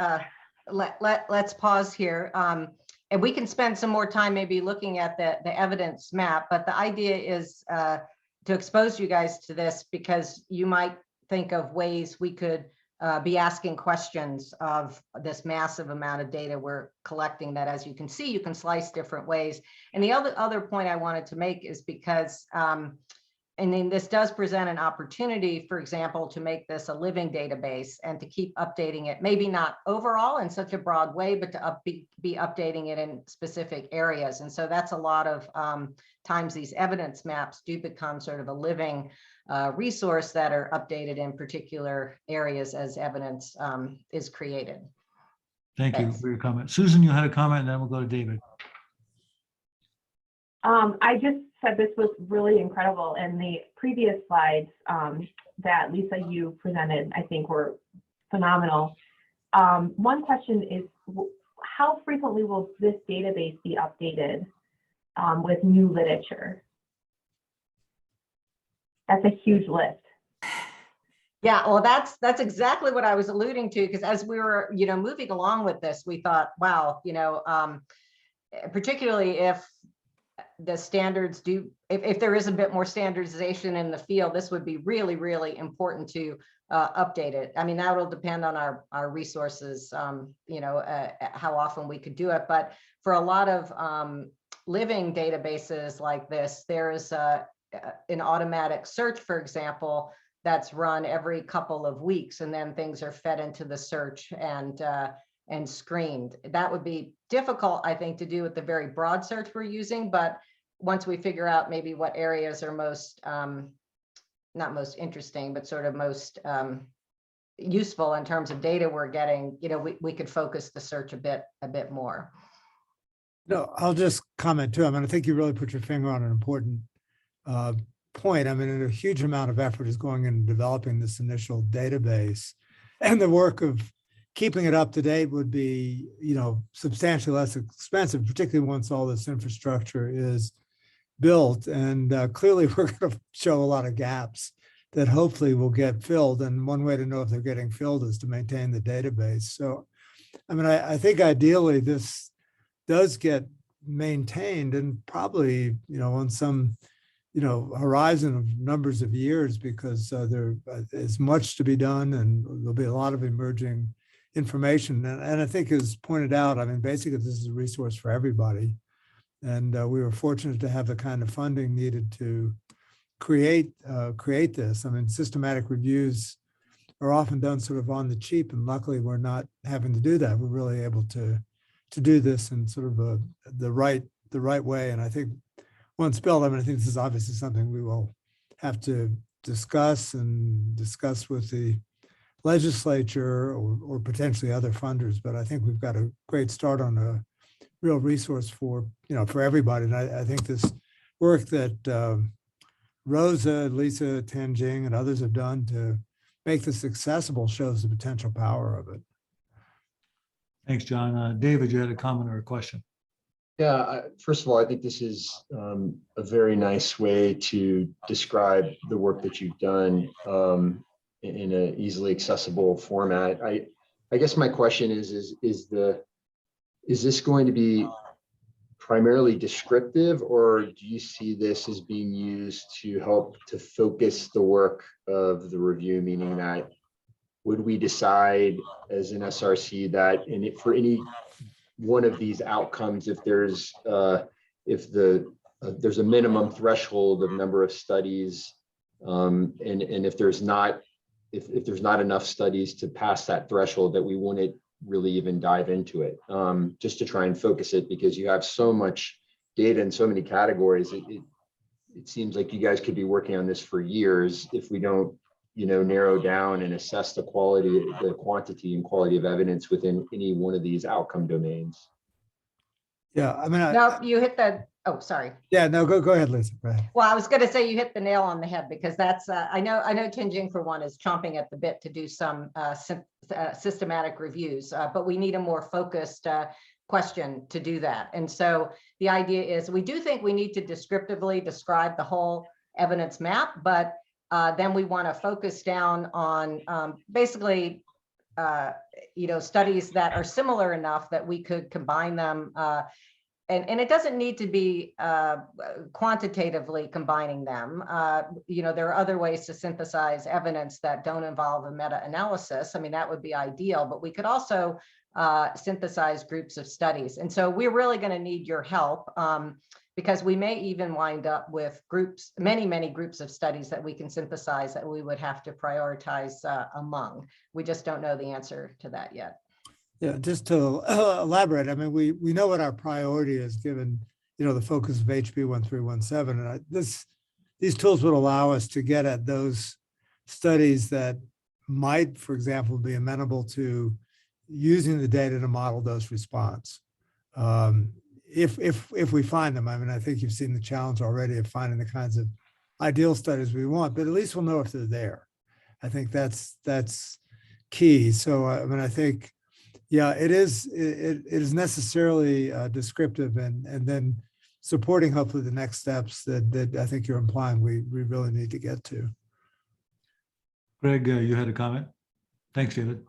let's pause here, and we can spend some more time maybe looking at the evidence map. But the idea is to expose you guys to this, because you might think of ways we could be asking questions of this massive amount of data we're collecting that, as you can see, you can slice different ways. And the other point I wanted to make is because, and then this does present an opportunity, for example, to make this a living database and to keep updating it, maybe not overall in such a broad way, but to be updating it in specific areas. And so that's a lot of times these evidence maps do become sort of a living resource that are updated in particular areas as evidence is created. Thank you for your comment. Susan, you had a comment, and then we'll go to David. I just said this was really incredible, and the previous slides that Lisa, you presented, I think were phenomenal. One question is, how frequently will this database be updated with new literature? That's a huge list. Yeah, well, that's exactly what I was alluding to, because as we were, moving along with this, we thought, wow, particularly if the standards if there is a bit more standardization in the field, this would be really, really important to update it. I mean, that will depend on our resources, how often we could do it. But for a lot of living databases like this, there is an automatic search, for example, that's run every couple of weeks, and then things are fed into the search and screened. That would be difficult, I think, to do with the very broad search we're using, but once we figure out maybe what areas are most, not most interesting, but sort of most useful in terms of data we're getting, we could focus the search a bit more. No, I'll just comment too. I mean, I think you really put your finger on an important point. I mean, a huge amount of effort is going into developing this initial database, and the work of keeping it up to date would be, substantially less expensive, particularly once all this infrastructure is built, and clearly we're going to show a lot of gaps that hopefully will get filled. And one way to know if they're getting filled is to maintain the database. So, I mean, I think ideally this does get maintained, and probably, on some, horizon of numbers of years, because there is much to be done, and there'll be a lot of emerging information. And I think, as pointed out, I mean, basically this is a resource for everybody. And we were fortunate to have the kind of funding needed to create this. I mean, systematic reviews are often done sort of on the cheap, and luckily we're not having to do that. We're really able to do this in sort of the right way. And I think once built, I mean, I think this is obviously something we will have to discuss with the legislature or potentially other funders. But I think we've got a great start on a real resource for everybody. And I think this work that Rosa, Lisa, Tanjing, and others have done to make this accessible shows the potential power of it. Thanks, John. David, you had a comment or a question? Yeah, first of all, I think this is a very nice way to describe the work that you've done in an easily accessible format. I guess my question is this going to be primarily descriptive, or do you see this as being used to help to focus the work of the review, meaning that would we decide as an SRC that for any one of these outcomes, if there's there's a minimum threshold of number of studies, and if there's not enough studies to pass that threshold, that we wouldn't really even dive into it, just to try and focus it, because you have so much data in so many categories. It seems like you guys could be working on this for years if we don't narrow down and assess the quantity and quality of evidence within any one of these outcome domains. Yeah, I mean, No, you hit the, oh, sorry. Yeah, no, go ahead, Lisa. Go ahead. Well, I was going to say you hit the nail on the head, because that's, I know Tinjing, for one, is chomping at the bit to do some systematic reviews, but we need a more focused question to do that. And so the idea is, we do think we need to descriptively describe the whole evidence map, but then we want to focus down on basically, studies that are similar enough that we could combine them. And it doesn't need to be quantitatively combining them. There are other ways to synthesize evidence that don't involve a meta-analysis. I mean, that would be ideal, but we could also synthesize groups of studies. And so we're really going to need your help, because we may even wind up with groups, many groups of studies that we can synthesize that we would have to prioritize among. We just don't know the answer to that yet. Yeah, just to elaborate, I mean, we know what our priority is, given the focus of HB 1317, and these tools would allow us to get at those studies that might, for example, be amenable to using the data to model dose response. If we find them. I mean, I think you've seen the challenge already of finding the kinds of ideal studies we want, but at least we'll know if they're there. I think that's key. So I mean, I think, yeah, it is necessarily descriptive, and then supporting hopefully the next steps that I think you're implying we really need to get to. Greg, you had a comment? Thanks, David.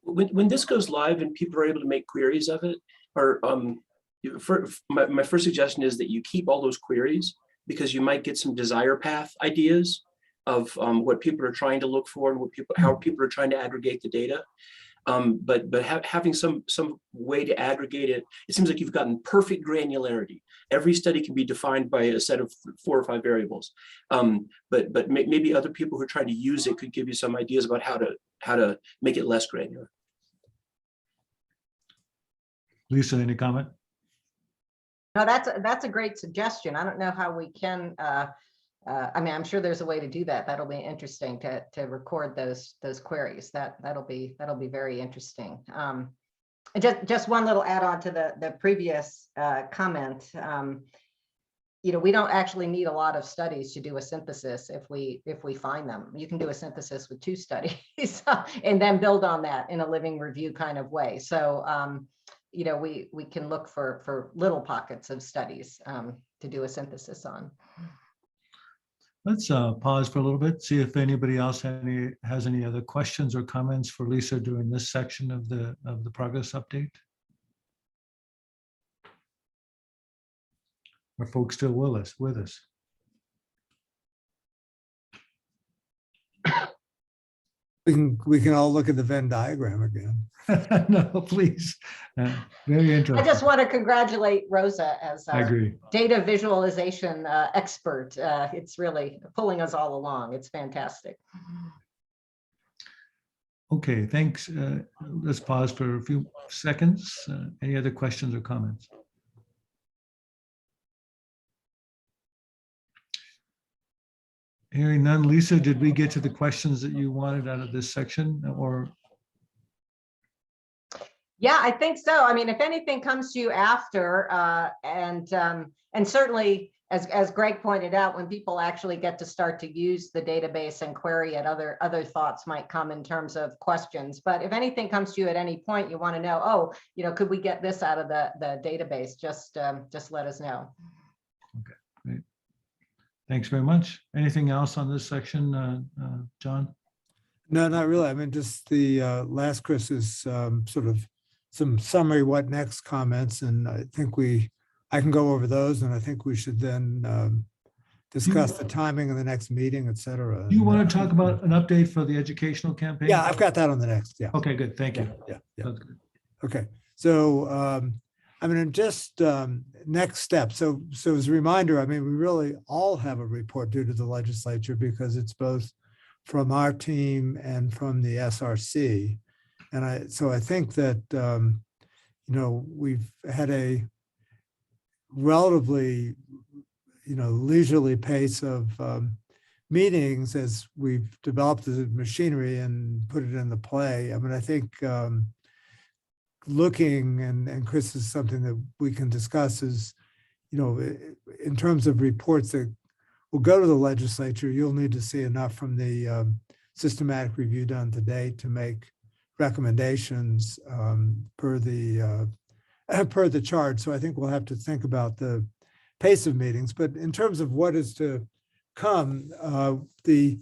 When this goes live and people are able to make queries of it, or my first suggestion is that you keep all those queries, because you might get some desire path ideas of what people are trying to look for and how people are trying to aggregate the data. But having some way to aggregate it, it seems like you've gotten perfect granularity. Every study can be defined by a set of 4 or 5 variables. But maybe other people who are trying to use it could give you some ideas about how to make it less granular. Lisa, any comment? No, that's a great suggestion. I don't know how we can. I mean, I'm sure there's a way to do that. That'll be interesting to record those queries. That'll be very interesting. Just one little add on to the previous comment. We don't actually need a lot of studies to do a synthesis if we find them. You can do a synthesis with 2 studies and then build on that in a living review kind of way. So you know, we can look for little pockets of studies to do a synthesis on. Let's pause for a little bit, see if anybody else has any other questions or comments for Lisa during this section of the progress update. Are folks still with us? We can all look at the Venn diagram again. No, please. Very I interesting. just want to congratulate Rosa as I our agree. data visualization expert. It's really pulling us all along. It's fantastic. Okay, thanks. Let's pause for a few seconds. Any other questions or comments? Hearing none. Lisa, did we get to the questions that you wanted out of this section, or? Yeah, I think so. I mean, if anything comes to you after, and certainly, as Greg pointed out, when people actually get to start to use the database and query it, other thoughts might come in terms of questions. But if anything comes to you at any point, you want to know, oh, you know, could we get this out of the database? Just let us know. Okay, great. Thanks very much. Anything else on this section, John? No, not really. I mean, just the last Chris's sort of some summary what next comments, and I think I can go over those, and I think we should then discuss the timing of the next meeting, et cetera. Do you want to talk about an update for the educational campaign? Yeah, I've got that on the next. Yeah. Okay, good. Thank you. Yeah. That's good. Okay. So I mean, just next step. So as a reminder, I mean, we really all have a report due to the legislature because it's both from our team and from the SRC. And so I think that, you know, we've had a relatively, you know, leisurely pace of meetings as we've developed the machinery and put it into play. I mean, I think looking, and Chris, is something that we can discuss, is, you know, in terms of reports that will go to the legislature, you'll need to see enough from the systematic review done to date to make recommendations per the charge. So I think we'll have to think about the pace of meetings. But in terms of what is to come, the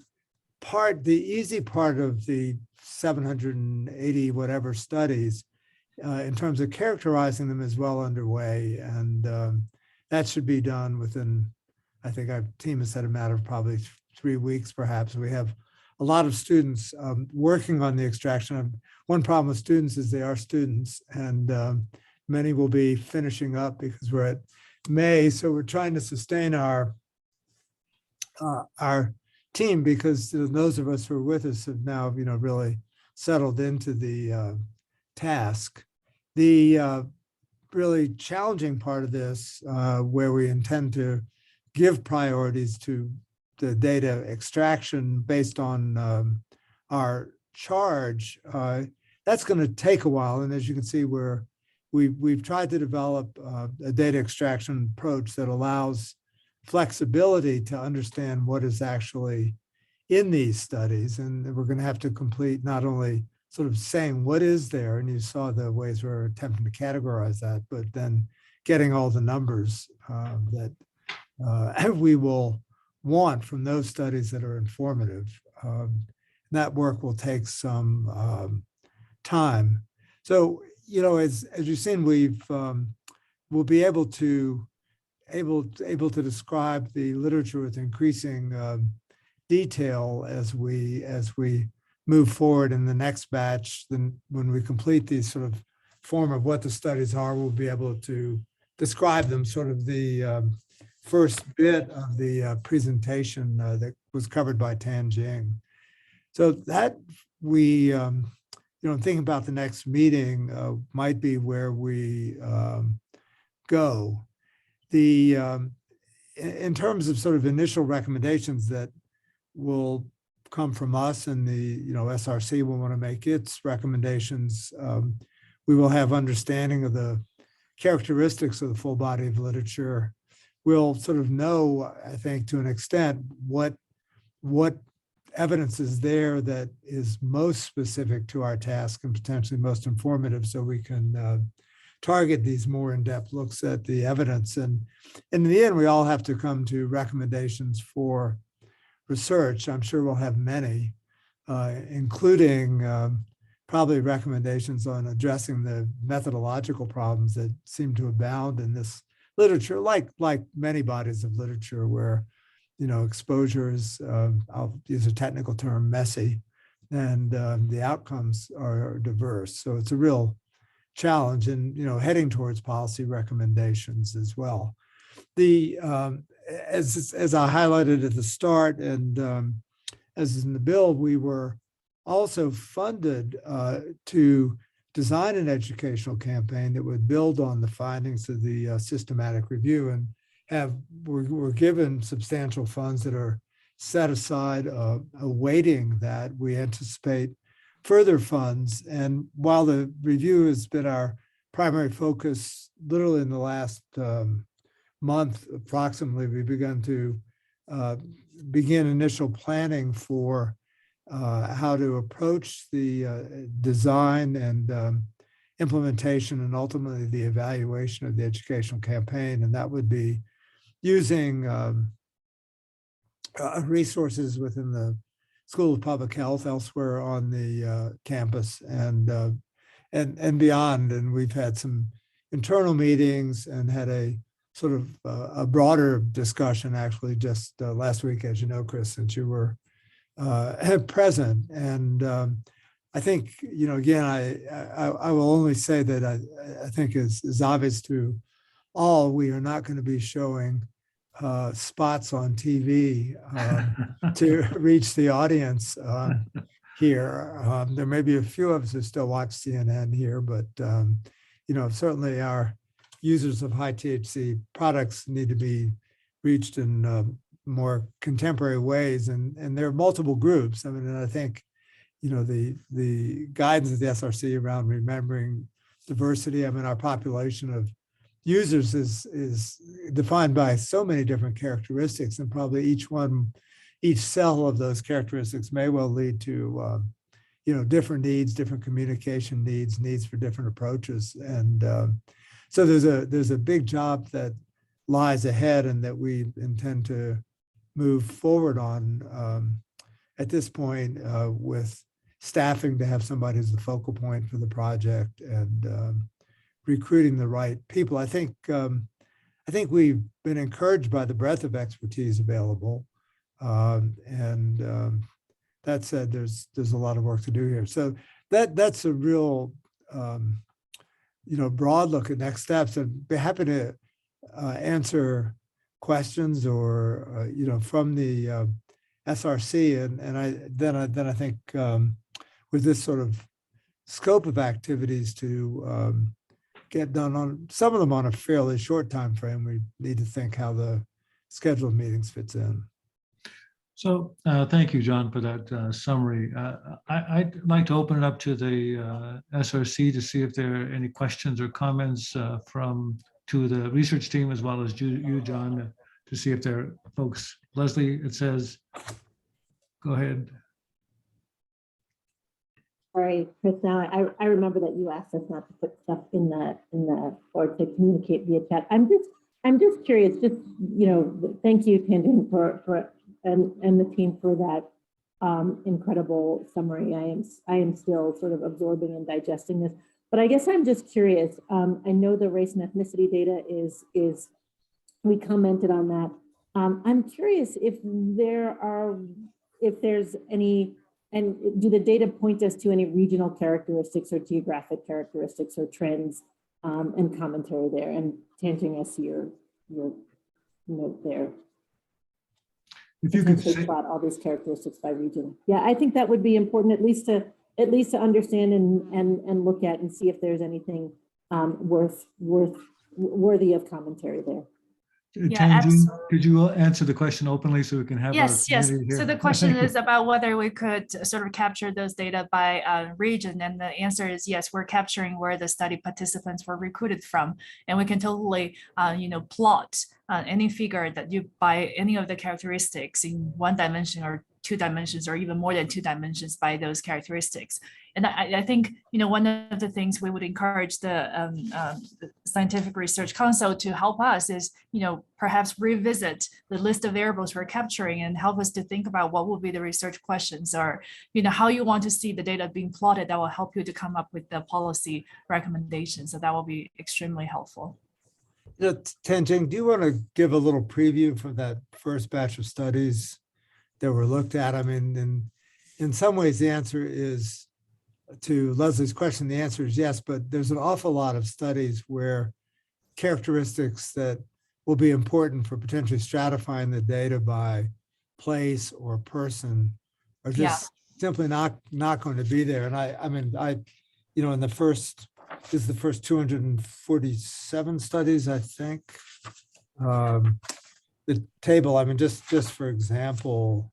easy part of the 780 whatever studies, in terms of characterizing them, is well underway, and that should be done within, I think our team has said, a matter of probably 3 weeks, perhaps. We have a lot of students working on the extraction. One problem with students is they are students, and many will be finishing up because we're at May. So we're trying to sustain our team, because those of us who are with us have now, you know, really settled into the task. The really challenging part of this, where we intend to give priorities to the data extraction based on our charge, that's going to take a while. And as you can see, we've tried to develop a data extraction approach that allows flexibility to understand what is actually in these studies. And we're going to have to complete not only sort of saying what is there, and you saw the ways we're attempting to categorize that, but then getting all the numbers that we will want from those studies that are informative. That work will take some time. So, you know, as you've seen, we'll be able to describe the literature with increasing detail as we move forward in the next batch. Then when we complete these sort of form of what the studies are, we'll be able to describe them, sort of the first bit of the presentation that was covered by Tan Jing. So that we, you know, thinking about the next meeting might be where we go. In terms of sort of initial recommendations that will come from us, and the, you know, SRC will want to make its recommendations, we will have understanding of the characteristics of the full body of literature. We'll sort of know, I think, to an extent, what evidence is there that is most specific to our task and potentially most informative, so we can target these more in-depth looks at the evidence. And in the end, we all have to come to recommendations for research. I'm sure we'll have many, including probably recommendations on addressing the methodological problems that seem to abound in this literature, like many bodies of literature where, exposure is, I'll use a technical term, messy, and the outcomes are diverse. So it's a real challenge and, heading towards policy recommendations as well. As I highlighted at the start and as in the bill, we were also funded to design an educational campaign that would build on the findings of the systematic review, and we're given substantial funds that are set aside awaiting that. We anticipate further funds. And while the review has been our primary focus, literally in the last month approximately, we've begun to begin initial planning for how to approach the design and implementation and ultimately the evaluation of the educational campaign. And that would be using resources within the School of Public Health, elsewhere on the campus and beyond. And we've had some internal meetings and had a sort of a broader discussion actually just last week, as you know, Chris, since you were present. And I think, again, I will only say that I think is obvious to all, we are not going to be showing spots on TV to reach the audience here. There may be a few of us who still watch CNN here, but certainly our users of high THC products need to be reached in more contemporary ways, and there are multiple groups. I mean, and I think the guidance of the SRC around remembering diversity. I mean, our population of users is defined by so many different characteristics, and probably each cell of those characteristics may well lead to different needs, different communication needs for different approaches. And so there's a big job that lies ahead and that we intend to move forward on at this point with staffing to have somebody as the focal point for the project and recruiting the right people. I think we've been encouraged by the breadth of expertise available, and that said, there's a lot of work to do here. So that's a real broad look at next steps, and be happy to answer questions or from the SRC, and I think with this sort of scope of activities to get done on some of them on a fairly short time frame, we need to think how the scheduled meetings fits in. So thank you, John, for that summary. I'd like to open it up to the SRC to see if there are any questions or comments to the research team, as well as you, John, to see if there are folks. Leslie, it says, go ahead. Sorry, Chris, now I remember that you asked us not to put stuff in the or to communicate via chat. I'm just curious, thank you, Tangent, for and the team for that incredible summary. I am still sort of absorbing and digesting this, but I guess I'm just curious. I know the race and ethnicity data is we commented on that. I'm curious if there's any, and do the data point us to any regional characteristics or geographic characteristics or trends and commentary there, and tanging us your note there. If you could say about all these characteristics by region. Yeah, I think that would be important, at least to understand and look at and see if there's anything worthy of commentary there. Yeah, Tanjin, could you answer the question openly so we can have yes. Here? So the question is about whether we could sort of capture those data by region, and the answer is yes. We're capturing where the study participants were recruited from, and we can totally, plot any figure that you by any of the characteristics in one dimension or 2 dimensions or even more than 2 dimensions by those characteristics. And I think, one of the things we would encourage the Scientific Research Council to help us is, perhaps revisit the list of variables we're capturing and help us to think about what will be the research questions or, how you want to see the data being plotted that will help you to come up with the policy recommendations. So that will be extremely helpful. Tianjing, do you want to give a little preview for that first batch of studies that were looked at? I mean, in some ways, the answer is, to Leslie's question, the answer is yes, but there's an awful lot of studies where characteristics that will be important for potentially stratifying the data by place or person are just simply not going to be there. And I mean, in the first, this is the first 247 studies, I think. The table, I mean, just for example,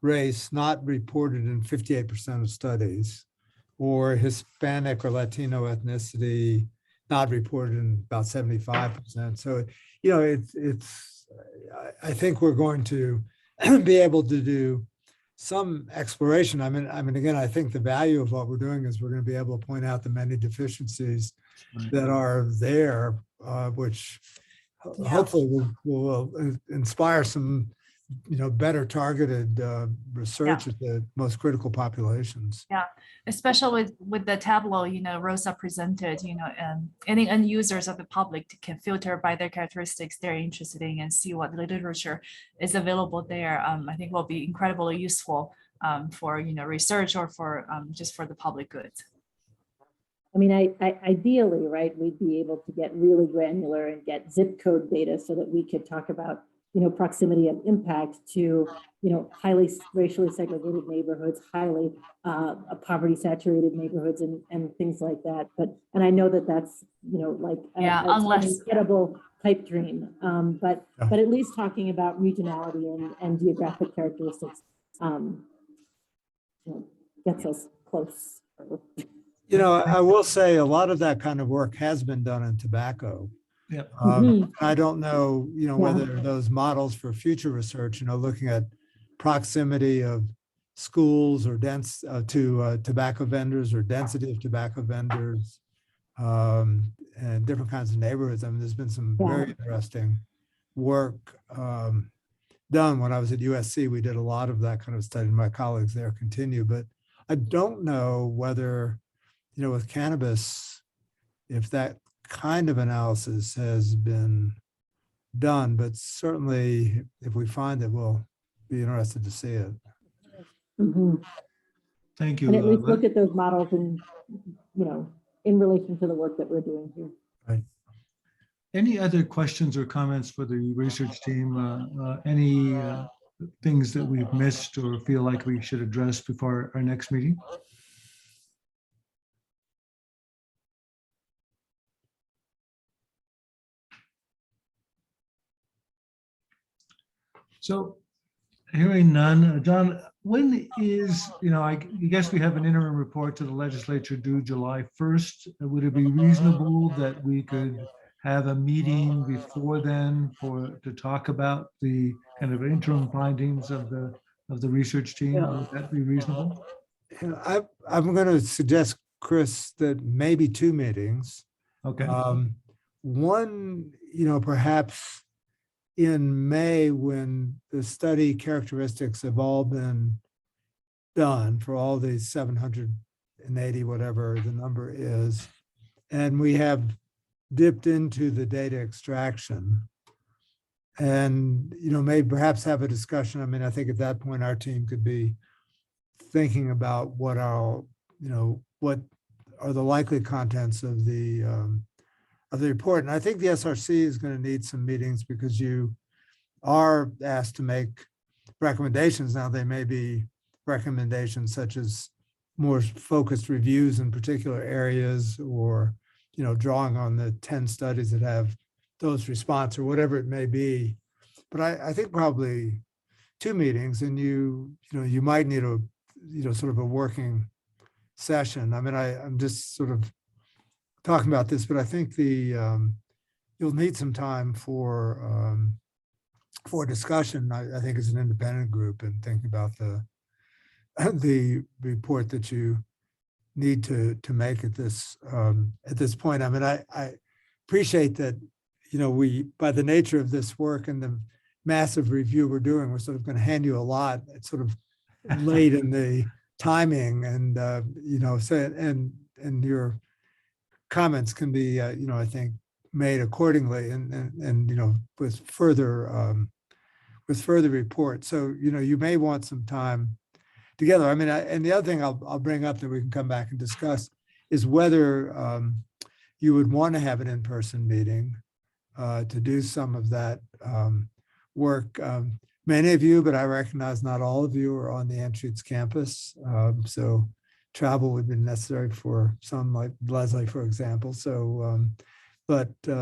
race not reported in 58% of studies, or Hispanic or Latino ethnicity not reported in about 75%. So, I think we're going to be able to do some exploration. I mean, again, I think the value of what we're doing is we're going to be able to point out the many deficiencies that are there, which hopefully will inspire some, better targeted research at the most critical populations. Yeah, especially with the Tableau, Rosa presented, and any end users of the public can filter by their characteristics they're interested in and see what literature is available there. I think will be incredibly useful for, research or for just for the public good. I mean, ideally, right, we'd be able to get really granular and get zip code data so that we could talk about, proximity of impact to, highly racially segregated neighborhoods, highly poverty saturated neighborhoods and things like that. And I know that that's, an incredible pipe dream. But at least talking about regionality and geographic characteristics gets us close. I will say a lot of that kind of work has been done in tobacco. Yep. I don't know, whether those models for future research, looking at proximity of schools or to tobacco vendors or density of tobacco vendors and different kinds of neighborhoods. I mean, there's been some very interesting work done. When I was at USC, we did a lot of that kind of study, and my colleagues there continue. But I don't know whether, with cannabis, if that kind of analysis has been done, but certainly if we find it, we'll be interested to see it. Thank you. And at least look at those models and, in relation to the work that we're doing here. Right. Any other questions or comments for the research team? Any things that we've missed or feel like we should address before our next meeting? So hearing none, John, when is, I guess we have an interim report to the legislature due July 1st. Would it be reasonable that we could have a meeting before then to talk about the kind of interim findings of the research team? Would that be reasonable? I'm going to suggest, Chris, that maybe 2 meetings. Okay. One, perhaps in May, when the study characteristics have all been done for all these 780, whatever the number is, and we have dipped into the data extraction and, maybe perhaps have a discussion. I mean, I think at that point, our team could be thinking about what are the likely contents of the report. And I think the SRC is going to need some meetings because you are asked to make recommendations. Now, they may be recommendations such as more focused reviews in particular areas, or, drawing on the 10 studies that have those response or whatever it may be. But I think probably 2 meetings, and you might need a, sort of a working session. I mean, I'm just sort of talking about this, but I think you'll need some time for for discussion, I think as an independent group and thinking about the report that you need to make at this point. I mean, I appreciate that, you know, we, by the nature of this work and the massive review we're doing, we're sort of going to hand you a lot. It's sort of late in the timing, and you know, so and your comments can be, you know, I think made accordingly, and you know, with further reports. So, you know, you may want some time together. I mean, and the other thing I'll bring up that we can come back and discuss is whether you would want to have an in-person meeting to do some of that work. Many of you, but I recognize not all of you, are on the Anschutz campus. So travel would be necessary for some, like Leslie, for example. So, but it,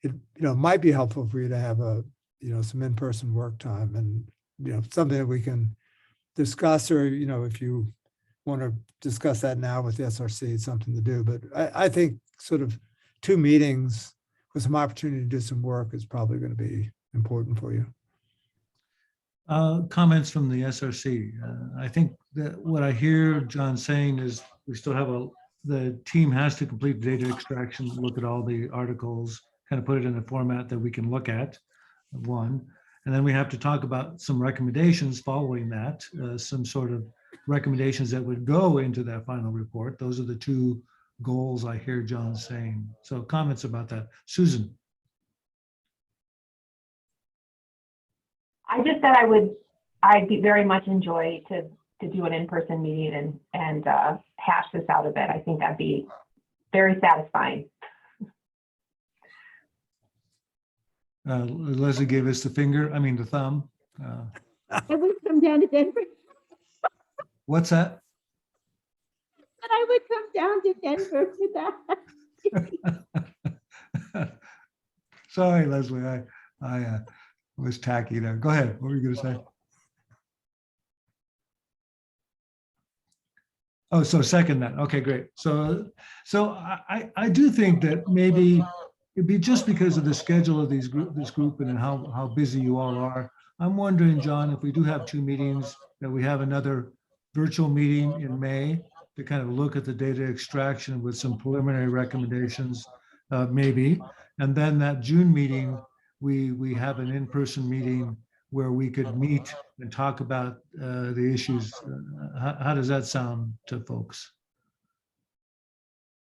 you know, might be helpful for you to have you know, some in-person work time, and, you know, something that we can discuss, or, you know, if you want to discuss that now with the SRC, it's something to do. But I think sort of 2 meetings with some opportunity to do some work is probably going to be important for you. Comments from the SRC. I think that what I hear John saying is we still have the team has to complete data extraction, look at all the articles, kind of put it in a format that we can look at, one. And then we have to talk about some recommendations following that, some sort of recommendations that would go into that final report. Those are the 2 goals I hear John saying. So comments about that. Susan. I just said I'd be very much enjoy to do an in-person meeting and hash this out a bit. I think that'd be very satisfying. Leslie gave us the thumb. I would come down to Denver. What's that? But I would come down to Denver for that. Sorry, Leslie, I was tacky there. Go ahead. What were you going to say? Oh, so second that. Okay, great. So I do think that maybe it'd be just because of the schedule of this group and how busy you all are. I'm wondering, John, if we do have 2 meetings, that we have another virtual meeting in May to kind of look at the data extraction with some preliminary recommendations, maybe. And then that June meeting, we have an in-person meeting where we could meet and talk about the issues. How does that sound to folks?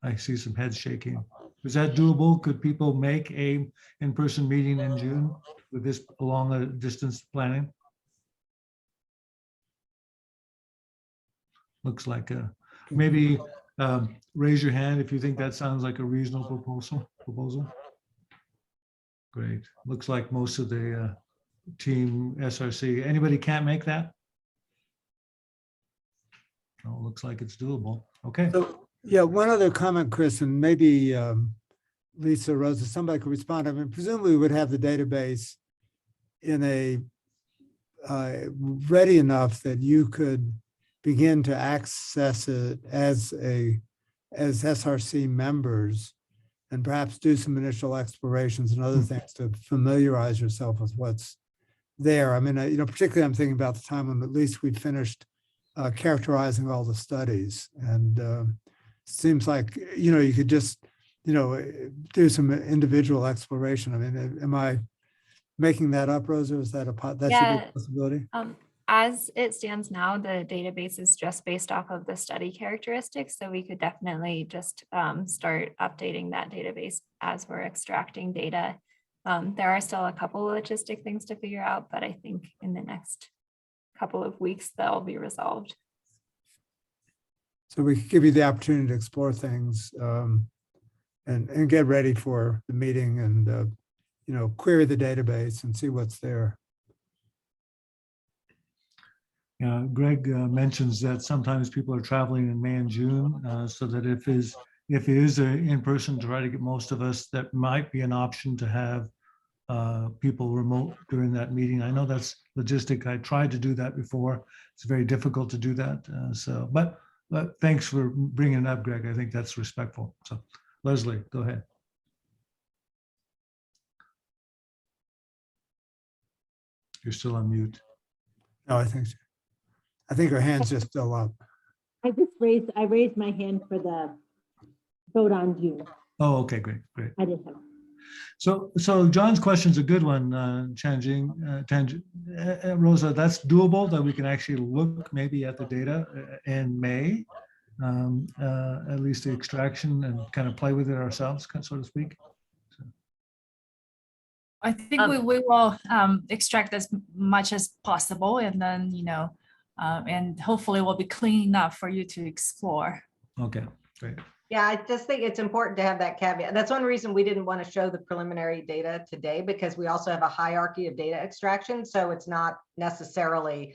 I see some heads shaking. Is that doable? Could people make a in-person meeting in June with this along a distance planning? Looks like maybe raise your hand if you think that sounds like a reasonable proposal. Great. Looks like most of the team SRC. Anybody can't make that? Oh, looks like it's doable. Okay. So, yeah, one other comment, Chris, and maybe Lisa, Rosa, somebody could respond. I mean, presumably we would have the database in a ready enough that you could begin to access it as SRC members, and perhaps do some initial explorations and other things to familiarize yourself with what's there. I mean, you know, particularly I'm thinking about the time when at least we'd finished characterizing all the studies, and seems like, you know, you could just, you know, do some individual exploration. I mean, am I making that up, Rosa? Is that should be a possibility? As it stands now, the database is just based off of the study characteristics. So we could definitely just start updating that database as we're extracting data. There are still a couple of logistic things to figure out, but I think in the next couple of weeks, they'll be resolved. So we could give you the opportunity to explore things and get ready for the meeting, and you know, query the database and see what's there. Greg mentions that sometimes people are traveling in May and June, so that if it is an in-person, to try to get most of us, that might be an option to have people remote during that meeting. I know that's logistic. I tried to do that before. It's very difficult to do that. But thanks for bringing it up, Greg. I think that's respectful. So Leslie, go ahead. you're still on mute. No, I think her hand's just still up. I raised my hand for the vote on June. Oh, okay, great. I didn't have. So John's question's a good one, Rosa. That's doable, that we can actually look maybe at the data in May, at least the extraction, and kind of play with it ourselves, so to speak. I think we will extract as much as possible, and then, and hopefully we'll be clean enough for you to explore. Okay, great. Yeah, I just think it's important to have that caveat. That's one reason we didn't want to show the preliminary data today, because we also have a hierarchy of data extraction. So it's not necessarily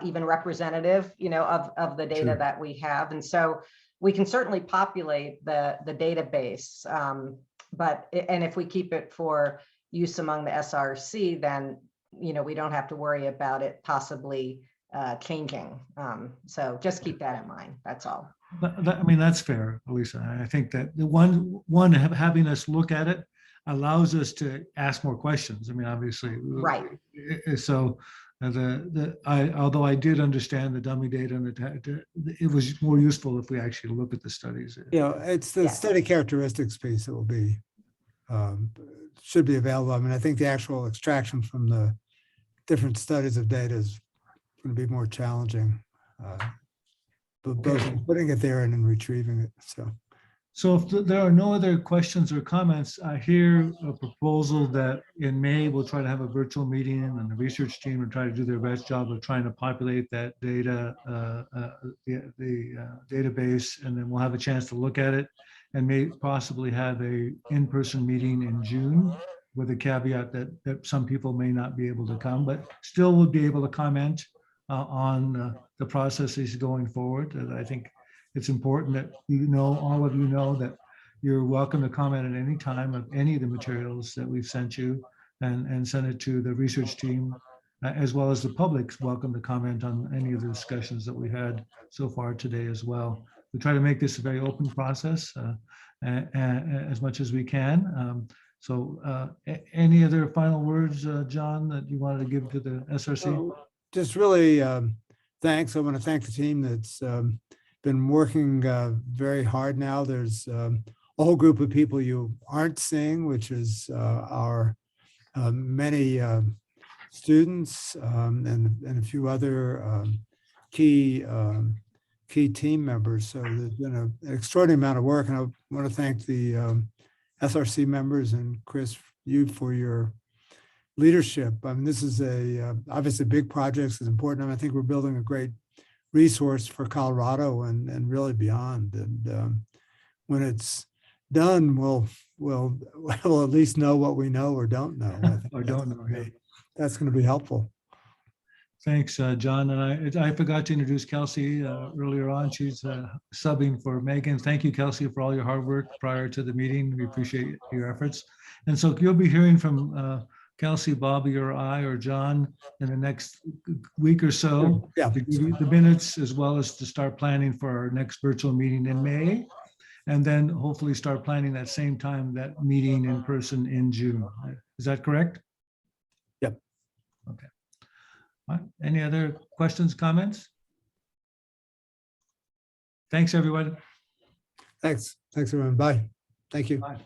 even representative, of the data that we have. And so we can certainly populate the database, and if we keep it for use among the SRC, then, we don't have to worry about it possibly changing. So just keep that in mind. That's all. I mean, that's fair, Elisa. I think that the one having us look at it allows us to ask more questions. I mean, obviously, right. So although I did understand the dummy data, and it was more useful if we actually look at the studies. It's the study characteristics piece that will be should be available. I mean, I think the actual extraction from the different studies of data is going to be more challenging. But both in putting it there and in retrieving it. So if there are no other questions or comments, I hear a proposal that in May, we'll try to have a virtual meeting, and the research team will try to do their best job of trying to populate that data, the database, and then we'll have a chance to look at it, and may possibly have a in-person meeting in June, with a caveat that some people may not be able to come, but still will be able to comment on the processes going forward. And I think it's important that all of you know that you're welcome to comment at any time of any of the materials that we've sent you, and send it to the research team, as well as the public's welcome to comment on any of the discussions that we had so far today as well. We try to make this a very open process as much as we can. Any other final words, John, that you wanted to give to the SRC? Just really thanks. I want to thank the team that's been working very hard now. There's a whole group of people you aren't seeing, which is our many students and a few other key team members. So there's been an extraordinary amount of work, and I want to thank the SRC members and Chris, you for your leadership. I mean, this is obviously big projects. It's important. And I think we're building a great resource for Colorado and really beyond. And when it's done, we'll at least know what we know or don't know. Or don't know. Yeah. That's going to be helpful. Thanks, John. And I forgot to introduce Kelsey earlier on. She's subbing for Megan. Thank you, Kelsey, for all your hard work prior to the meeting. We appreciate your efforts. And so you'll be hearing from Kelsey, Bobby, or I, or John in the next week or so, to give you the minutes, as well as to start planning for our next virtual meeting in May, and then hopefully start planning that same time, that meeting in person in June. Is that correct? Yep. Okay. All right. Any other questions, comments? Thanks, everyone. Thanks, everyone. Bye. Thank you. Bye.